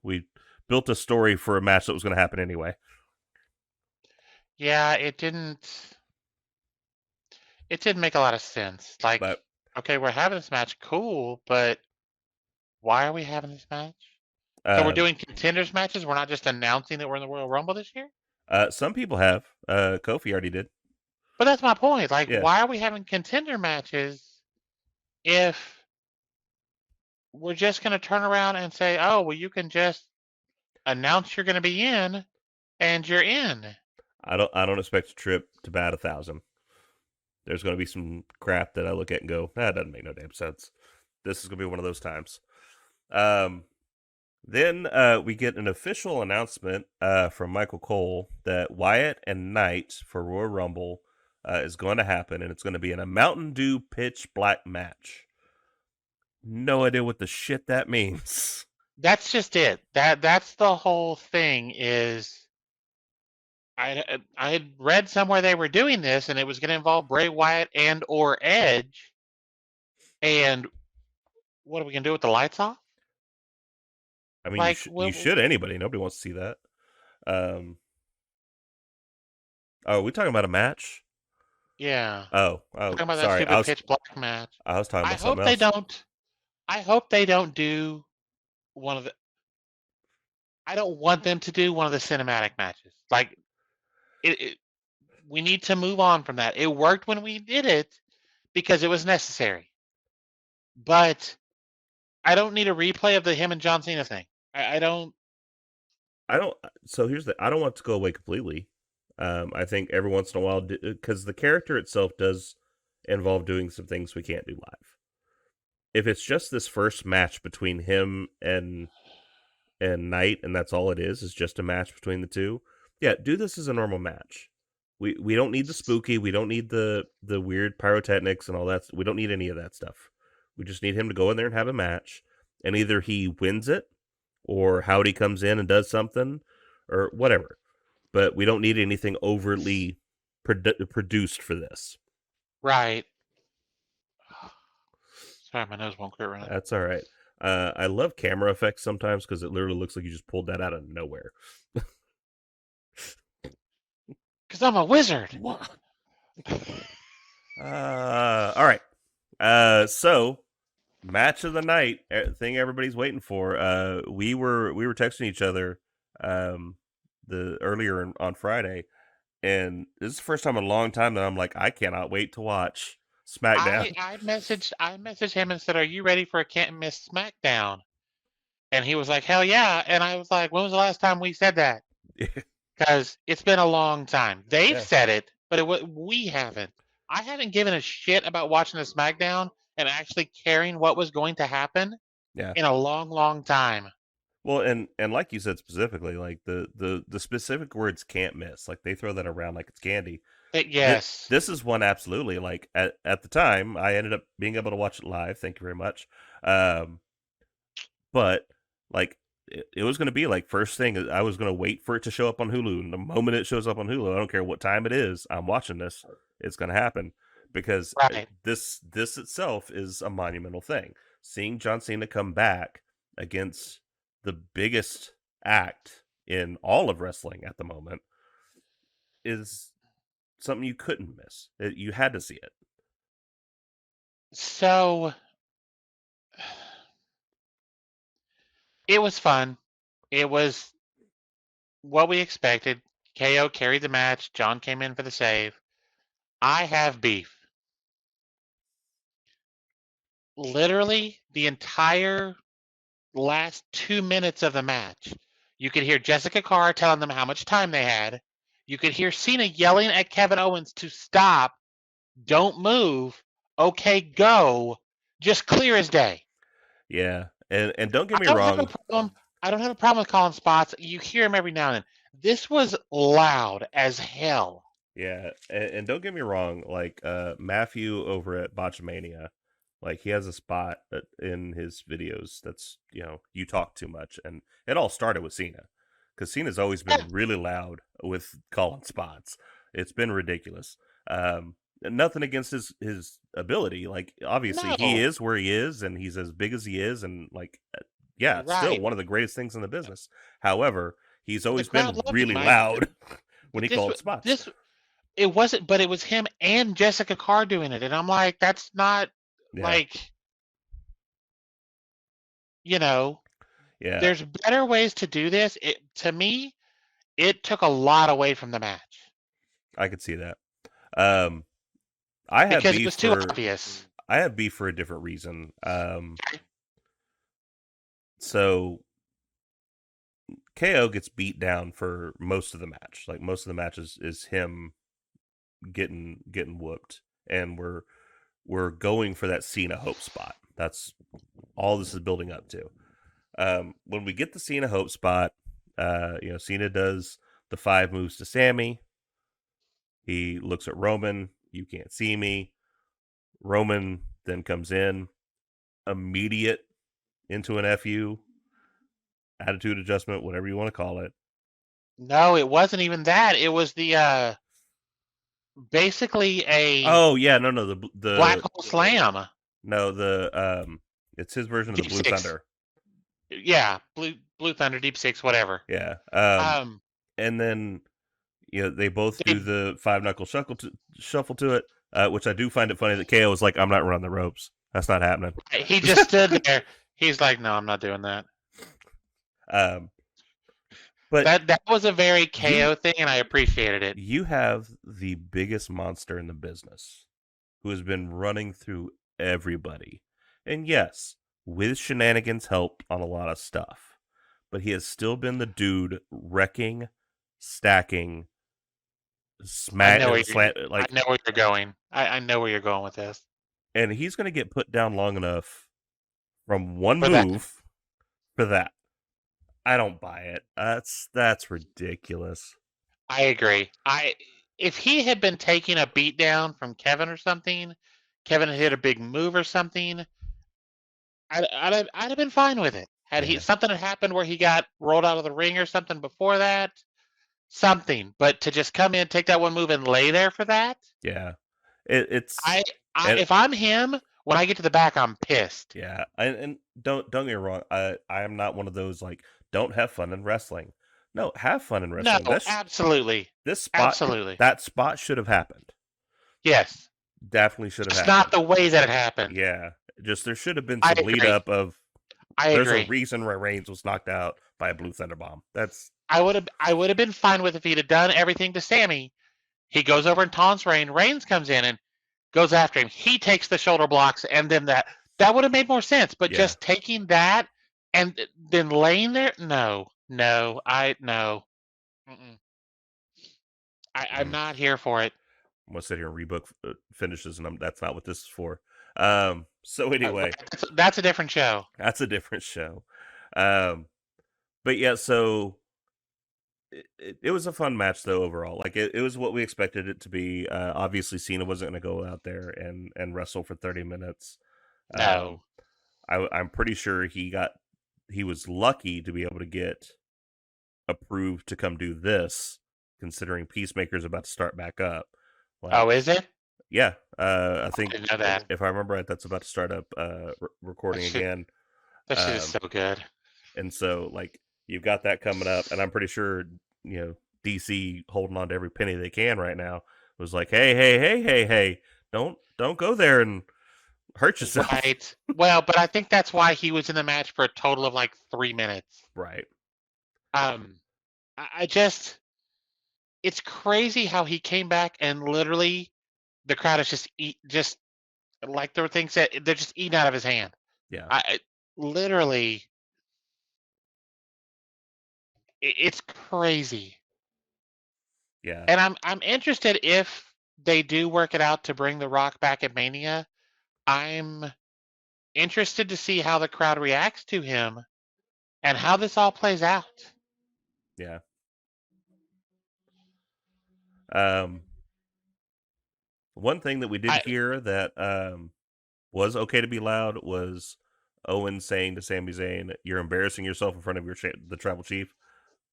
we built a story for a match that was going to happen anyway. yeah, it didn't make a lot of sense. Like, But okay, we're having this match, cool, but why are we having this match? So we're um, doing contenders matches. We're not just announcing that we're in the Royal Rumble this year. some people have. Kofi already did. But that's my point. Like, Yeah, why are we having contender matches if we're just going to turn around and say, oh, well, you can just announce you're going to be in and you're in. I don't expect a trip to bat 1,000. There's going to be some crap that I look at and go, that doesn't make no damn sense. This is going to be one of those times. Then we get an official announcement from Michael Cole that Wyatt and Knight for Royal Rumble is going to happen, and it's going to be in a Mountain Dew pitch black match. No idea what the shit that means. That's just it. That's the whole thing. Is I had read somewhere they were doing this, and it was going to involve Bray Wyatt and or Edge. And what are we gonna do with the lights off? I mean, Like, you should anybody. Nobody wants to see that. Um, oh, we talking about a match? yeah. Oh, Talking about that sorry. stupid pitch black match. I was talking I about something hope they else. don't. I hope they don't do one of the. I don't want them to do one of the cinematic matches. Like it we need to move on from that. It worked when we did it because it was necessary. But I don't need a replay of the him and John Cena thing. I don't. I don't. So here's the. I don't want it to go away completely. I think every once in a while, because the character itself does involve doing some things we can't do live. If it's just this first match between him and Knight, and that's all it is just a match between the two. Yeah, do this as a normal match. We don't need the spooky. We don't need the weird pyrotechnics and all that. We don't need any of that stuff. We just need him to go in there and have a match, and either he wins it, or Howdy comes in and does something, or whatever. But we don't need anything overtly produced for this. Right. Sorry, my nose won't quit running. That's all right. I love camera effects sometimes because it literally looks like you just pulled that out of nowhere. Because I'm a wizard. What? All right. So match of the night thing everybody's waiting for. We were texting each other the earlier on Friday, and this is the first time in a long time that I'm like, I cannot wait to watch Smackdown. I messaged him and said, "Are you ready for a can't miss Smackdown?" And he was like, "Hell yeah!" And I was like, "When was the last time we said that?" Because it's been a long time. They've said it, but we haven't. I haven't given a shit about watching a SmackDown and actually caring what was going to happen in a long, long time. Well, and like you said specifically, like the specific words can't miss. Like they throw that around like it's candy. Yes. This is one absolutely. Like at the time, I ended up being able to watch it live. Thank you very much. But like it was going to be like first thing. I was going to wait for it to show up on Hulu, and the moment it shows up on Hulu, I don't care what time it is. I'm watching this. It's going to happen because Right. this itself is a monumental thing. Seeing John Cena come back against the biggest act in all of wrestling at the moment is something you couldn't miss. You had to see it. So it was fun. It was what we expected. KO carried the match. John came in for the save. I have beef. Literally the entire last 2 minutes of the match, you could hear Jessica Carr telling them how much time they had. You could hear Cena yelling at Kevin Owens to stop, don't move, okay, go, just clear as day. Yeah, and don't get me wrong. I don't have a problem with calling spots. You hear him every now and then. This was loud as hell. Yeah, and don't get me wrong. Like Matthew over at Botchamania, like he has a spot in his videos that's you talk too much, and it all started with Cena, because Cena's always been really loud with calling spots. It's been ridiculous. Nothing against his ability. Like obviously he is where he is, and he's as big as he is, and like it's still one of the greatest things in the business. However, he's always been really loud when he called spots. It wasn't, but it was him and Jessica Carr doing it, and I'm like, that's not like, there's better ways to do this. To me, it took a lot away from the match. I could see that. I have because it was too obvious. I have beef for a different reason. So KO gets beat down for most of the match. Like most of the match is him getting whooped, and we're going for that Cena Hope spot. That's all this is building up to. When we get the Cena Hope spot, Cena does the 5 moves to Sammy. He looks at Roman. You can't see me. Roman then comes in, immediate into an FU, attitude adjustment, whatever you want to call it. No, it wasn't even that. It was the basically a the black hole slam. No, it's his version of the Deep Blue Six. Thunder. Yeah, Blue Thunder, Deep Six, whatever. Yeah. Um, And then they both do they, the five knuckle shuffle to it, which I do find it funny that KO was like, "I'm not running the ropes. That's not happening." he just stood there. He's like, no, I'm not doing that. um, but That was a very you KO thing, and I appreciated it. you have the biggest monster in the business who has been running through everybody, and yes, with shenanigans help on a lot of stuff, but he has still been the dude wrecking, stacking, I smack, know where slant, I like, know where you're going. I know where you're going with this. and he's going to get put down long enough from one For that, move for that. I don't buy it. That's ridiculous. I agree. If he had been taking a beat down from Kevin or something, Kevin had hit a big move or something, I'd have been fine with it. Had he Yeah, something had happened where he got rolled out of the ring or something before that, something. But to just come in, take that one move, and lay there for that, yeah. It's I, and if I'm him, when I get to the back, I'm pissed. yeah, and don't get me wrong. I am not one of those like don't have fun in wrestling. No, have fun in No, wrestling. absolutely, This spot absolutely, that spot should have happened. yes. Definitely should have Just not happened. the way that it happened. Yeah, just there should have been I some lead agree. up of I there's a agree. reason why Reigns was knocked out by a blue thunder bomb. That's I would have been fine with if he'd have done everything to Sammy. He goes over and taunts Reigns. Reigns comes in and goes after him. He takes the shoulder blocks, and then that would have made more sense. But yeah. just taking that and then laying there, no, no, no. Mm-mm. I'm Mm. not here for it. I'm gonna sit here and rebook finishes, and that's not what this is for. So Right, anyway, that's a different show. that's a different show. Um, but yeah, so it was a fun match though overall. Like it was what we expected it to be. Obviously, Cena wasn't going to go out there and wrestle for 30 minutes. Um, No. I'm pretty sure he was lucky to be able to get approved to come do this, considering Peacemaker's about to start back up. Like, Oh, is it? yeah, I I think didn't know that. if I remember right, that's about to start up That recording shit, again. that shit is Um, so good. and so like you've got that coming up, and I'm pretty sure DC holding on to every penny they can right now was like, hey, don't go there and hurt yourself. Right. Well, but I think that's why he was in the match for a total of like 3 minutes. Right. Um, I just, it's crazy how he came back and literally the crowd is just like there were things that they're just eating out of his hand. Yeah. Literally, it's crazy. Yeah. And I'm interested if they do work it out to bring The Rock back at Mania. I'm interested to see how the crowd reacts to him and how this all plays out. Yeah. Um, one thing that we did I hear that was okay to be loud was Owen saying to Sami Zayn, "You're embarrassing yourself in front of the tribal chief."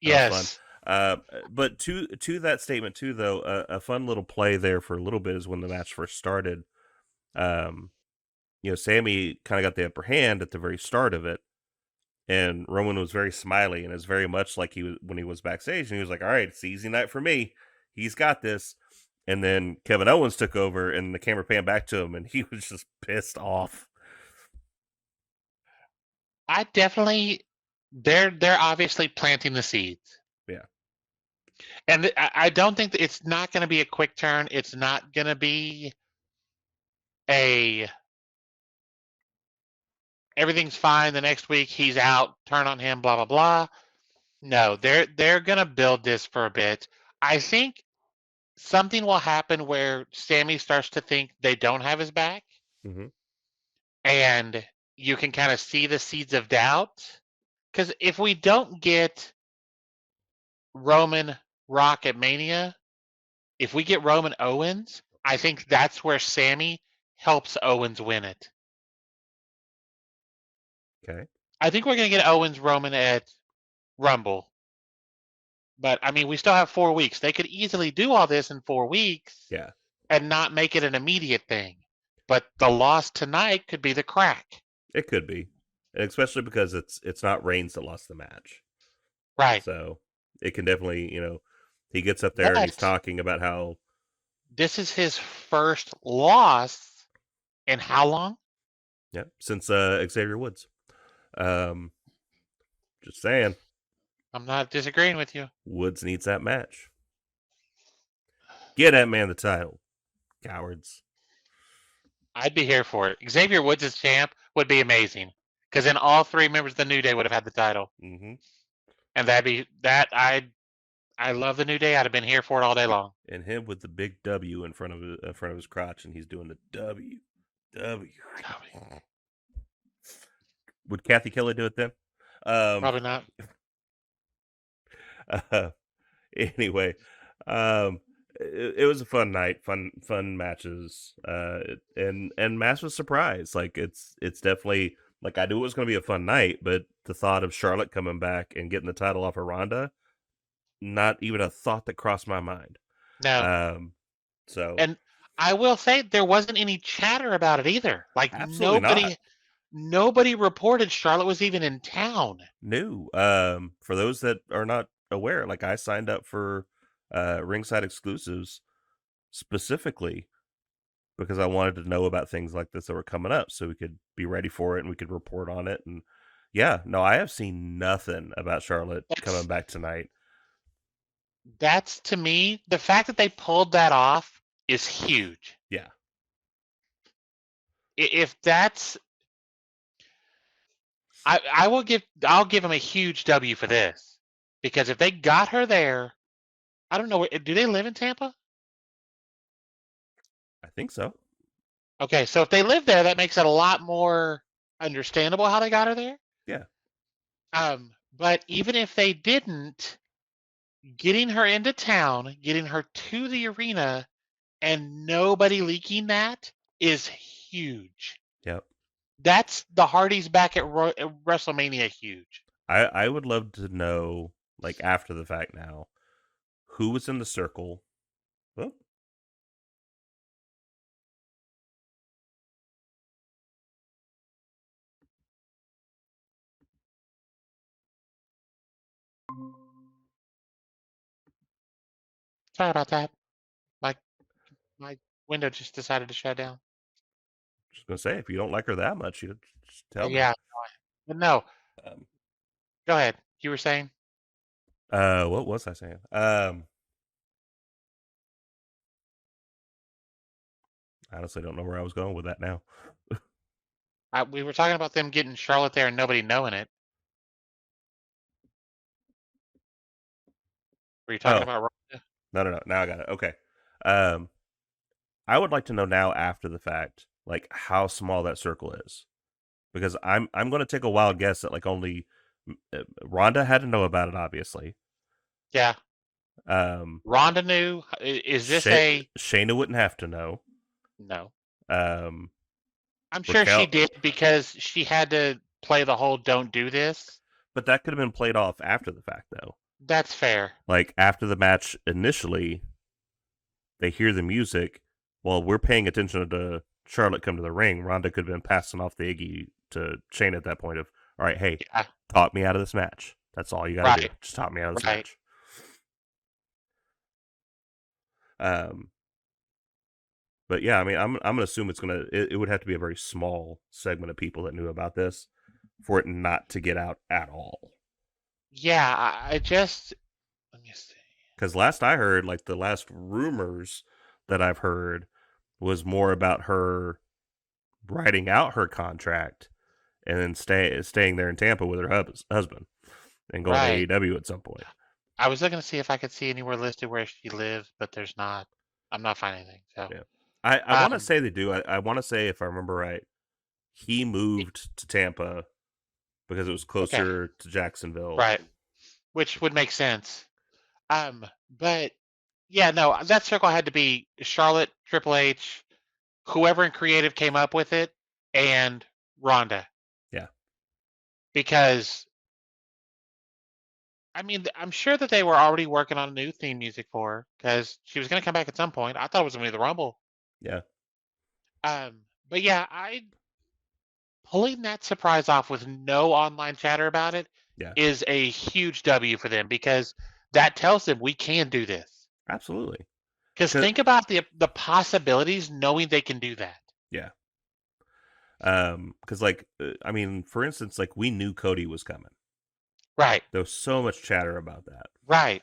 That was fun. Yes. But to that statement too, though, a fun little play there for a little bit is when the match first started. Um, Sammy kind of got the upper hand at the very start of it, and Roman was very smiley and is very much like he was when he was backstage, and he was like, "All right, it's easy night for me. He's got this." And then Kevin Owens took over, and the camera panned back to him, and he was just pissed off. I definitely they're obviously planting the seeds. Yeah, And I don't think that it's not going to be a quick turn. It's not going to be a everything's fine the next week he's out, turn on him, blah blah blah. No, they're going to build this for a bit. I think something will happen where Sammy starts to think they don't have his back, mm-hmm. and you can kind of see the seeds of doubt. Because if we don't get Roman Rock at Mania, if we get Roman Owens, I think that's where Sammy helps Owens win it. Okay, I think we're going to get Owens Roman at Rumble. But I mean, we still have 4 weeks. They could easily do all this in 4 weeks yeah, and not make it an immediate thing. But the loss tonight could be the crack. It could be, especially because it's not Reigns that lost the match, Right. so it can definitely he gets up there and he's But talking about how this is his first loss in how long? since Xavier Woods. Um, just saying, I'm not disagreeing with you. Woods needs that match. Get that man the title, cowards. I'd be here for it. Xavier Woods as champ would be amazing because then all three members of the New Day would have had the title, Mm-hmm. and that'd be that. I love the New Day. I'd have been here for it all day long. And him with the big W in front of his crotch, and he's doing the W. Would Kathy Kelly do it then? Probably not. Anyway, it was a fun night, fun matches, and match was surprise. Like it's definitely like I knew it was going to be a fun night, but the thought of Charlotte coming back and getting the title off of Ronda, not even a thought that crossed my mind. No. So And I will say there wasn't any chatter about it either. Like absolutely nobody reported Charlotte was even in town. new. For those that are not aware, like I signed up for ringside exclusives specifically because I wanted to know about things like this that were coming up so we could be ready for it and we could report on it. And yeah, no, I have seen nothing about Charlotte coming back tonight. That's to me, the fact that they pulled that off is huge. Yeah. If that's I'll give them a huge W for this. Because if they got her there, I don't know, do they live in Tampa? I think so. Okay, so if they live there, that makes it a lot more understandable how they got her there. Yeah. But even if they didn't, getting her into town, getting her to the arena, and nobody leaking that is huge. Yep. That's the Hardys back at WrestleMania huge. I would love to know, like after the fact now, who was in the circle. Oh. Sorry about that. My window just decided to shut down. Just gonna say, if you don't like her that much, you just tell me. Yeah, but no. Um, Go ahead. You were saying? what was I saying? I honestly don't know where I was going with that now. We were talking about them getting Charlotte there and nobody knowing it. Were you talking about Ronda? No. Now I got it. Okay. I would like to know now after the fact, like how small that circle is, because I'm going to take a wild guess that like only Rhonda had to know about it, obviously. Yeah. Um, Ronda knew. Is this a Shayna wouldn't have to know. no? Um, I'm sure Raquel, she did because she had to play the whole "don't do this." but that could have been played off after the fact, though. That's fair. Like after the match initially, they hear the music. While we're paying attention to Charlotte come to the ring, Ronda could have been passing off the Iggy to Shayna at that point of, all right, hey, Yeah. talk me out of this match. That's all you got to do. Just talk me out of this match. But yeah, I mean, I'm gonna assume it would have to be a very small segment of people that knew about this for it not to get out at all. Yeah, I just let me see. Because last I heard, like the last rumors that I've heard was more about her writing out her contract and then staying there in Tampa with her husband and going to AEW at some point. I was looking to see if I could see anywhere listed where she lives, but there's not. I'm not finding anything. So yeah. I want to say they do. I want to say, if I remember right, he moved to Tampa because it was closer to Jacksonville. Right. Which would make sense. But yeah, no, that circle had to be Charlotte, Triple H, whoever in creative came up with it, and Ronda. Yeah. Because I mean, I'm sure that they were already working on new theme music for her because she was going to come back at some point. I thought it was going to be the Rumble. Yeah. But yeah, I pulling that surprise off with no online chatter about it Yeah, is a huge W for them because that tells them we can do this. absolutely. Because think about the possibilities knowing they can do that. Yeah. Because I mean, for instance, like we knew Cody was coming. Right, There was so much chatter about that. right.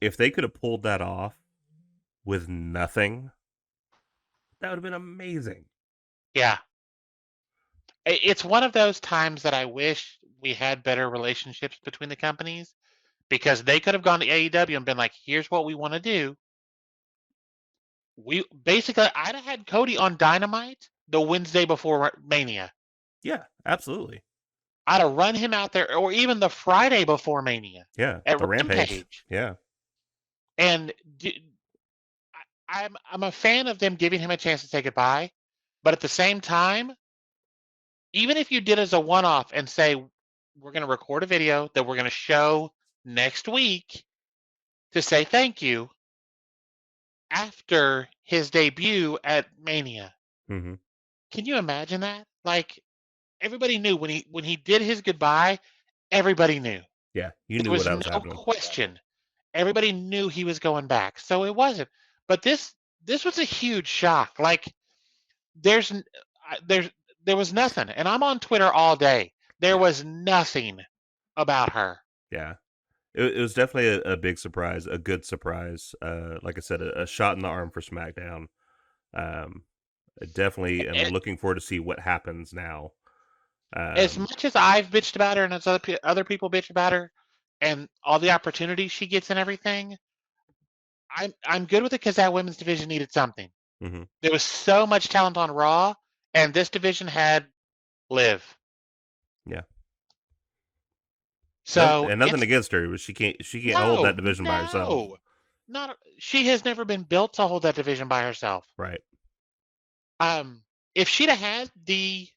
If they could have pulled that off with nothing, that would have been amazing. Yeah. It's one of those times that I wish we had better relationships between the companies because they could have gone to AEW and been like, here's what we want to do. We basically, I'd have had Cody on Dynamite the Wednesday before Mania. Yeah, absolutely. I'd have run him out there, or even the Friday before Mania Yeah, at the Rampage. Rampage. Yeah, And I'm a fan of them giving him a chance to say goodbye, but at the same time, even if you did as a one-off and say we're going to record a video that we're going to show next week to say thank you after his debut at Mania. hmm Can you imagine that? Like everybody knew when he did his goodbye, everybody knew. yeah. You There knew what was I was no happening. question. Everybody knew he was going back. So it wasn't. But this was a huge shock. Like there's there's there was nothing. And I'm on Twitter all day. There Yeah, was nothing about her. yeah. It was definitely a big surprise, a good surprise. Like I said, a shot in the arm for SmackDown. Um, I definitely am A- looking forward to see what happens now. As Um, much as I've bitched about her and as other people bitch about her and all the opportunities she gets and everything, I'm good with it because that women's division needed something. mhm. There was so much talent on Raw, and this division had Liv. Yeah. Nothing, So and nothing it's against her, but she can't hold that no, division by herself. no, not she has never been built to hold that division by herself. Right. Um, if she'd have had the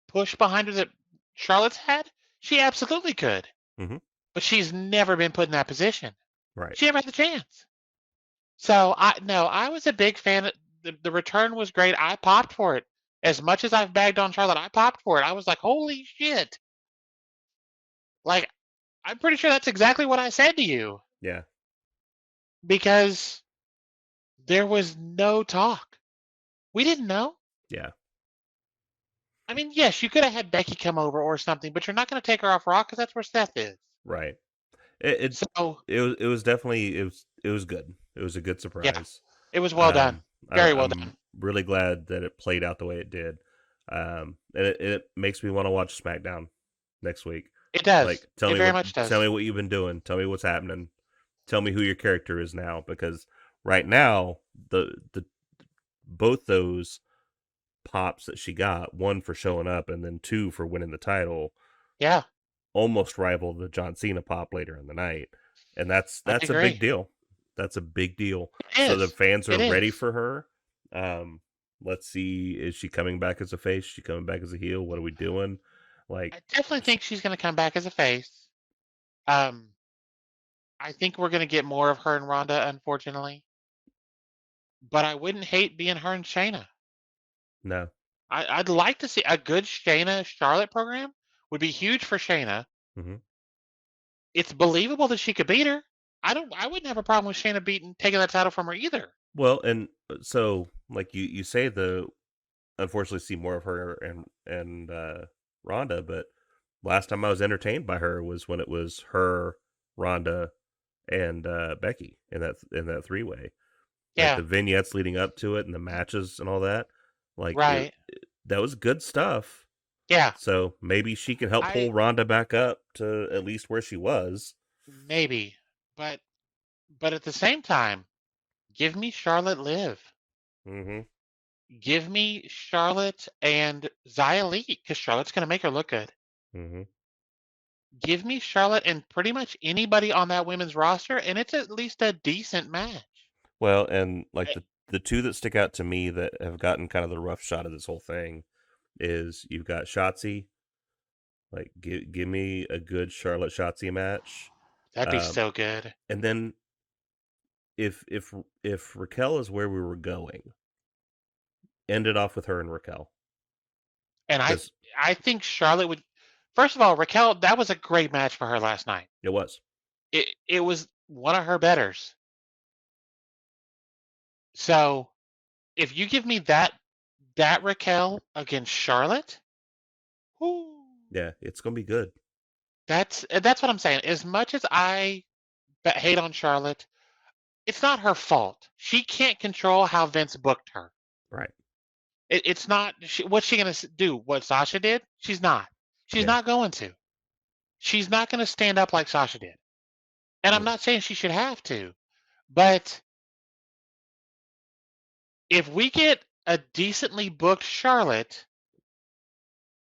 push behind her that Charlotte's had, she absolutely could. hmm But she's never been put in that position. Right. She never had the chance. So I was a big fan. The return was great. I popped for it. As much as I've bagged on Charlotte, I popped for it. I was like, holy shit. Like, I'm pretty sure that's exactly what I said to you Yeah. because there was no talk. We didn't know. Yeah. I mean, yes, you could have had Becky come over or something, but you're not going to take her off Raw because that's where Seth is. Right. It, it So, it was definitely it was good. It was a good yeah, surprise. it was well done. Very well I'm done. really glad that it played out the way it did. And it makes me want to watch SmackDown next week. It does. Like, tell It me very what much tell does. me what you've been doing. Tell me what's happening. Tell me who your character is now, because right now the both those pops that she got, one for showing up and then two for winning the title, Yeah, almost rival the John Cena pop later in the night. And that's I that's a big agree. deal. That's a big deal. It So the is. fans are It ready is. for her. Let's see, is she coming back as a face? Is she coming back as a heel? What are we doing? Like, I definitely think she's going to come back as a face. Um, I think we're going to get more of her and Ronda, unfortunately. But I wouldn't hate being her and Shayna. no. I'd like to see a good Shayna Charlotte program. Would be huge for Shayna. hmm It's believable that she could beat her. I wouldn't have a problem with Shayna beating taking that title from her either. Well, and so like you say, the unfortunately see more of her and Ronda, but last time I was entertained by her was when it was her, Ronda, and Becky in that three way. Like Yeah, the vignettes leading up to it and the matches and all that. Like right. that was good stuff. Yeah, So maybe she can help I pull Ronda back up to at least where she was. maybe, but at the same time, give me Charlotte Liv. hmm Give me Charlotte and Xia Li because Charlotte's going to make her look good. hmm Give me Charlotte and pretty much anybody on that women's roster, and it's at least a decent match. Well, and like Eh, the two that stick out to me that have gotten kind of the rough shot of this whole thing is you've got Shotzi. Like, give me a good Charlotte Shotzi match. That'd be Um, so good. and then if Raquel is where we were going, End it off with her and Raquel. And Because I think Charlotte would. First of all, Raquel, that was a great match for her last night. it was. It was one of her betters. So if you give me that Raquel against Charlotte, whoo, Yeah, it's going to be good. that's what I'm saying. As much as I hate on Charlotte, it's not her fault. She can't control how Vince booked her. Right. It's not. What's she gonna do? What Sasha did? She's not. She's Yeah. not going to. She's not going to stand up like Sasha did. And I'm Mm. not saying she should have to, but if we get a decently booked Charlotte,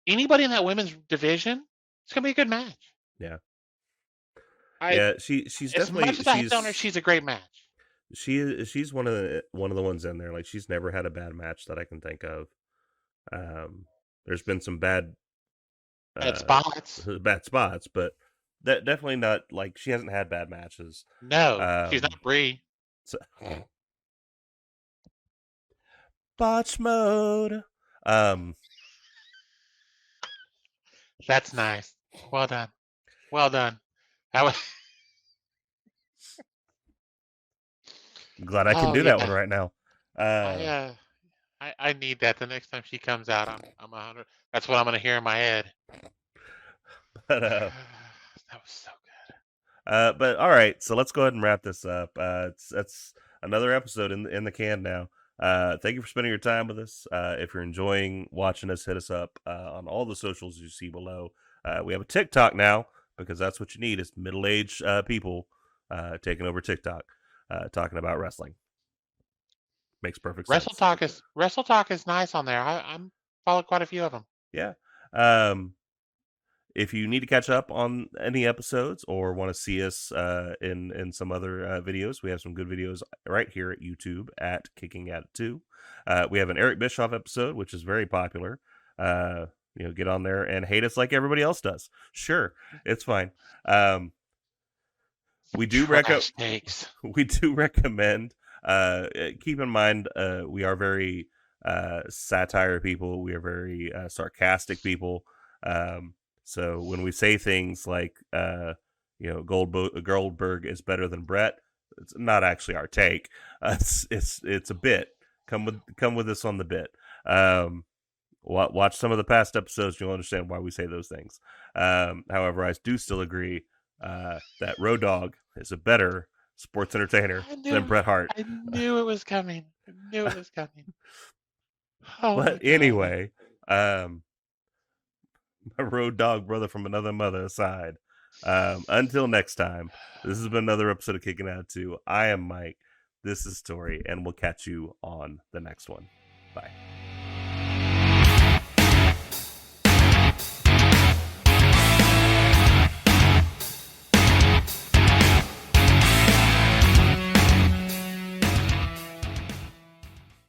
anybody in that women's division, it's gonna be a good match. Yeah. I Yeah, she's As much definitely as I hate on her, she's a great match. she's one of the ones in there. Like, she's never had a bad match that I can think of. There's been some bad At spots, bad spots, but that definitely not, like, she hasn't had bad matches. no, she's not Brie. So, botch mode. That's nice. Well done. Well done. That was. I'm glad I can Oh do that one yeah. right now. I need that the next time she comes out. I'm 100. That's what I'm gonna hear in my head. But That was so but all right, so let's go ahead and wrap this up. That's another episode in the can now. Thank you for spending your time with us. If you're enjoying watching us, hit us up on all the socials you see below. We have a TikTok now, because that's what you need, is middle-aged people taking over TikTok, talking about wrestling. Makes perfect sense. Wrestle Talk is nice on there. I'm follow quite a few of them. Yeah. If you need to catch up on any episodes or want to see us in some other videos, we have some good videos right here at YouTube at Kicking At It 2. We have an Eric Bischoff episode, which is very popular. Get on there and hate us like everybody else does. Sure, it's fine. We do recommend. Keep in mind, we are very satire people. We are very sarcastic people. So when we say things like, Goldberg is better than Brett, it's not actually our take. It's a bit. Come with us on the bit. Watch some of the past episodes. You'll understand why we say those things. However, I do still agree that Road Dogg is a better sports entertainer than Bret Hart. I knew it was coming. Oh, but anyway, my Road Dogg brother from another mother aside. Until next time, this has been another episode of Kicking Out 2. I am Mike. This is Tori, and we'll catch you on the next one. Bye.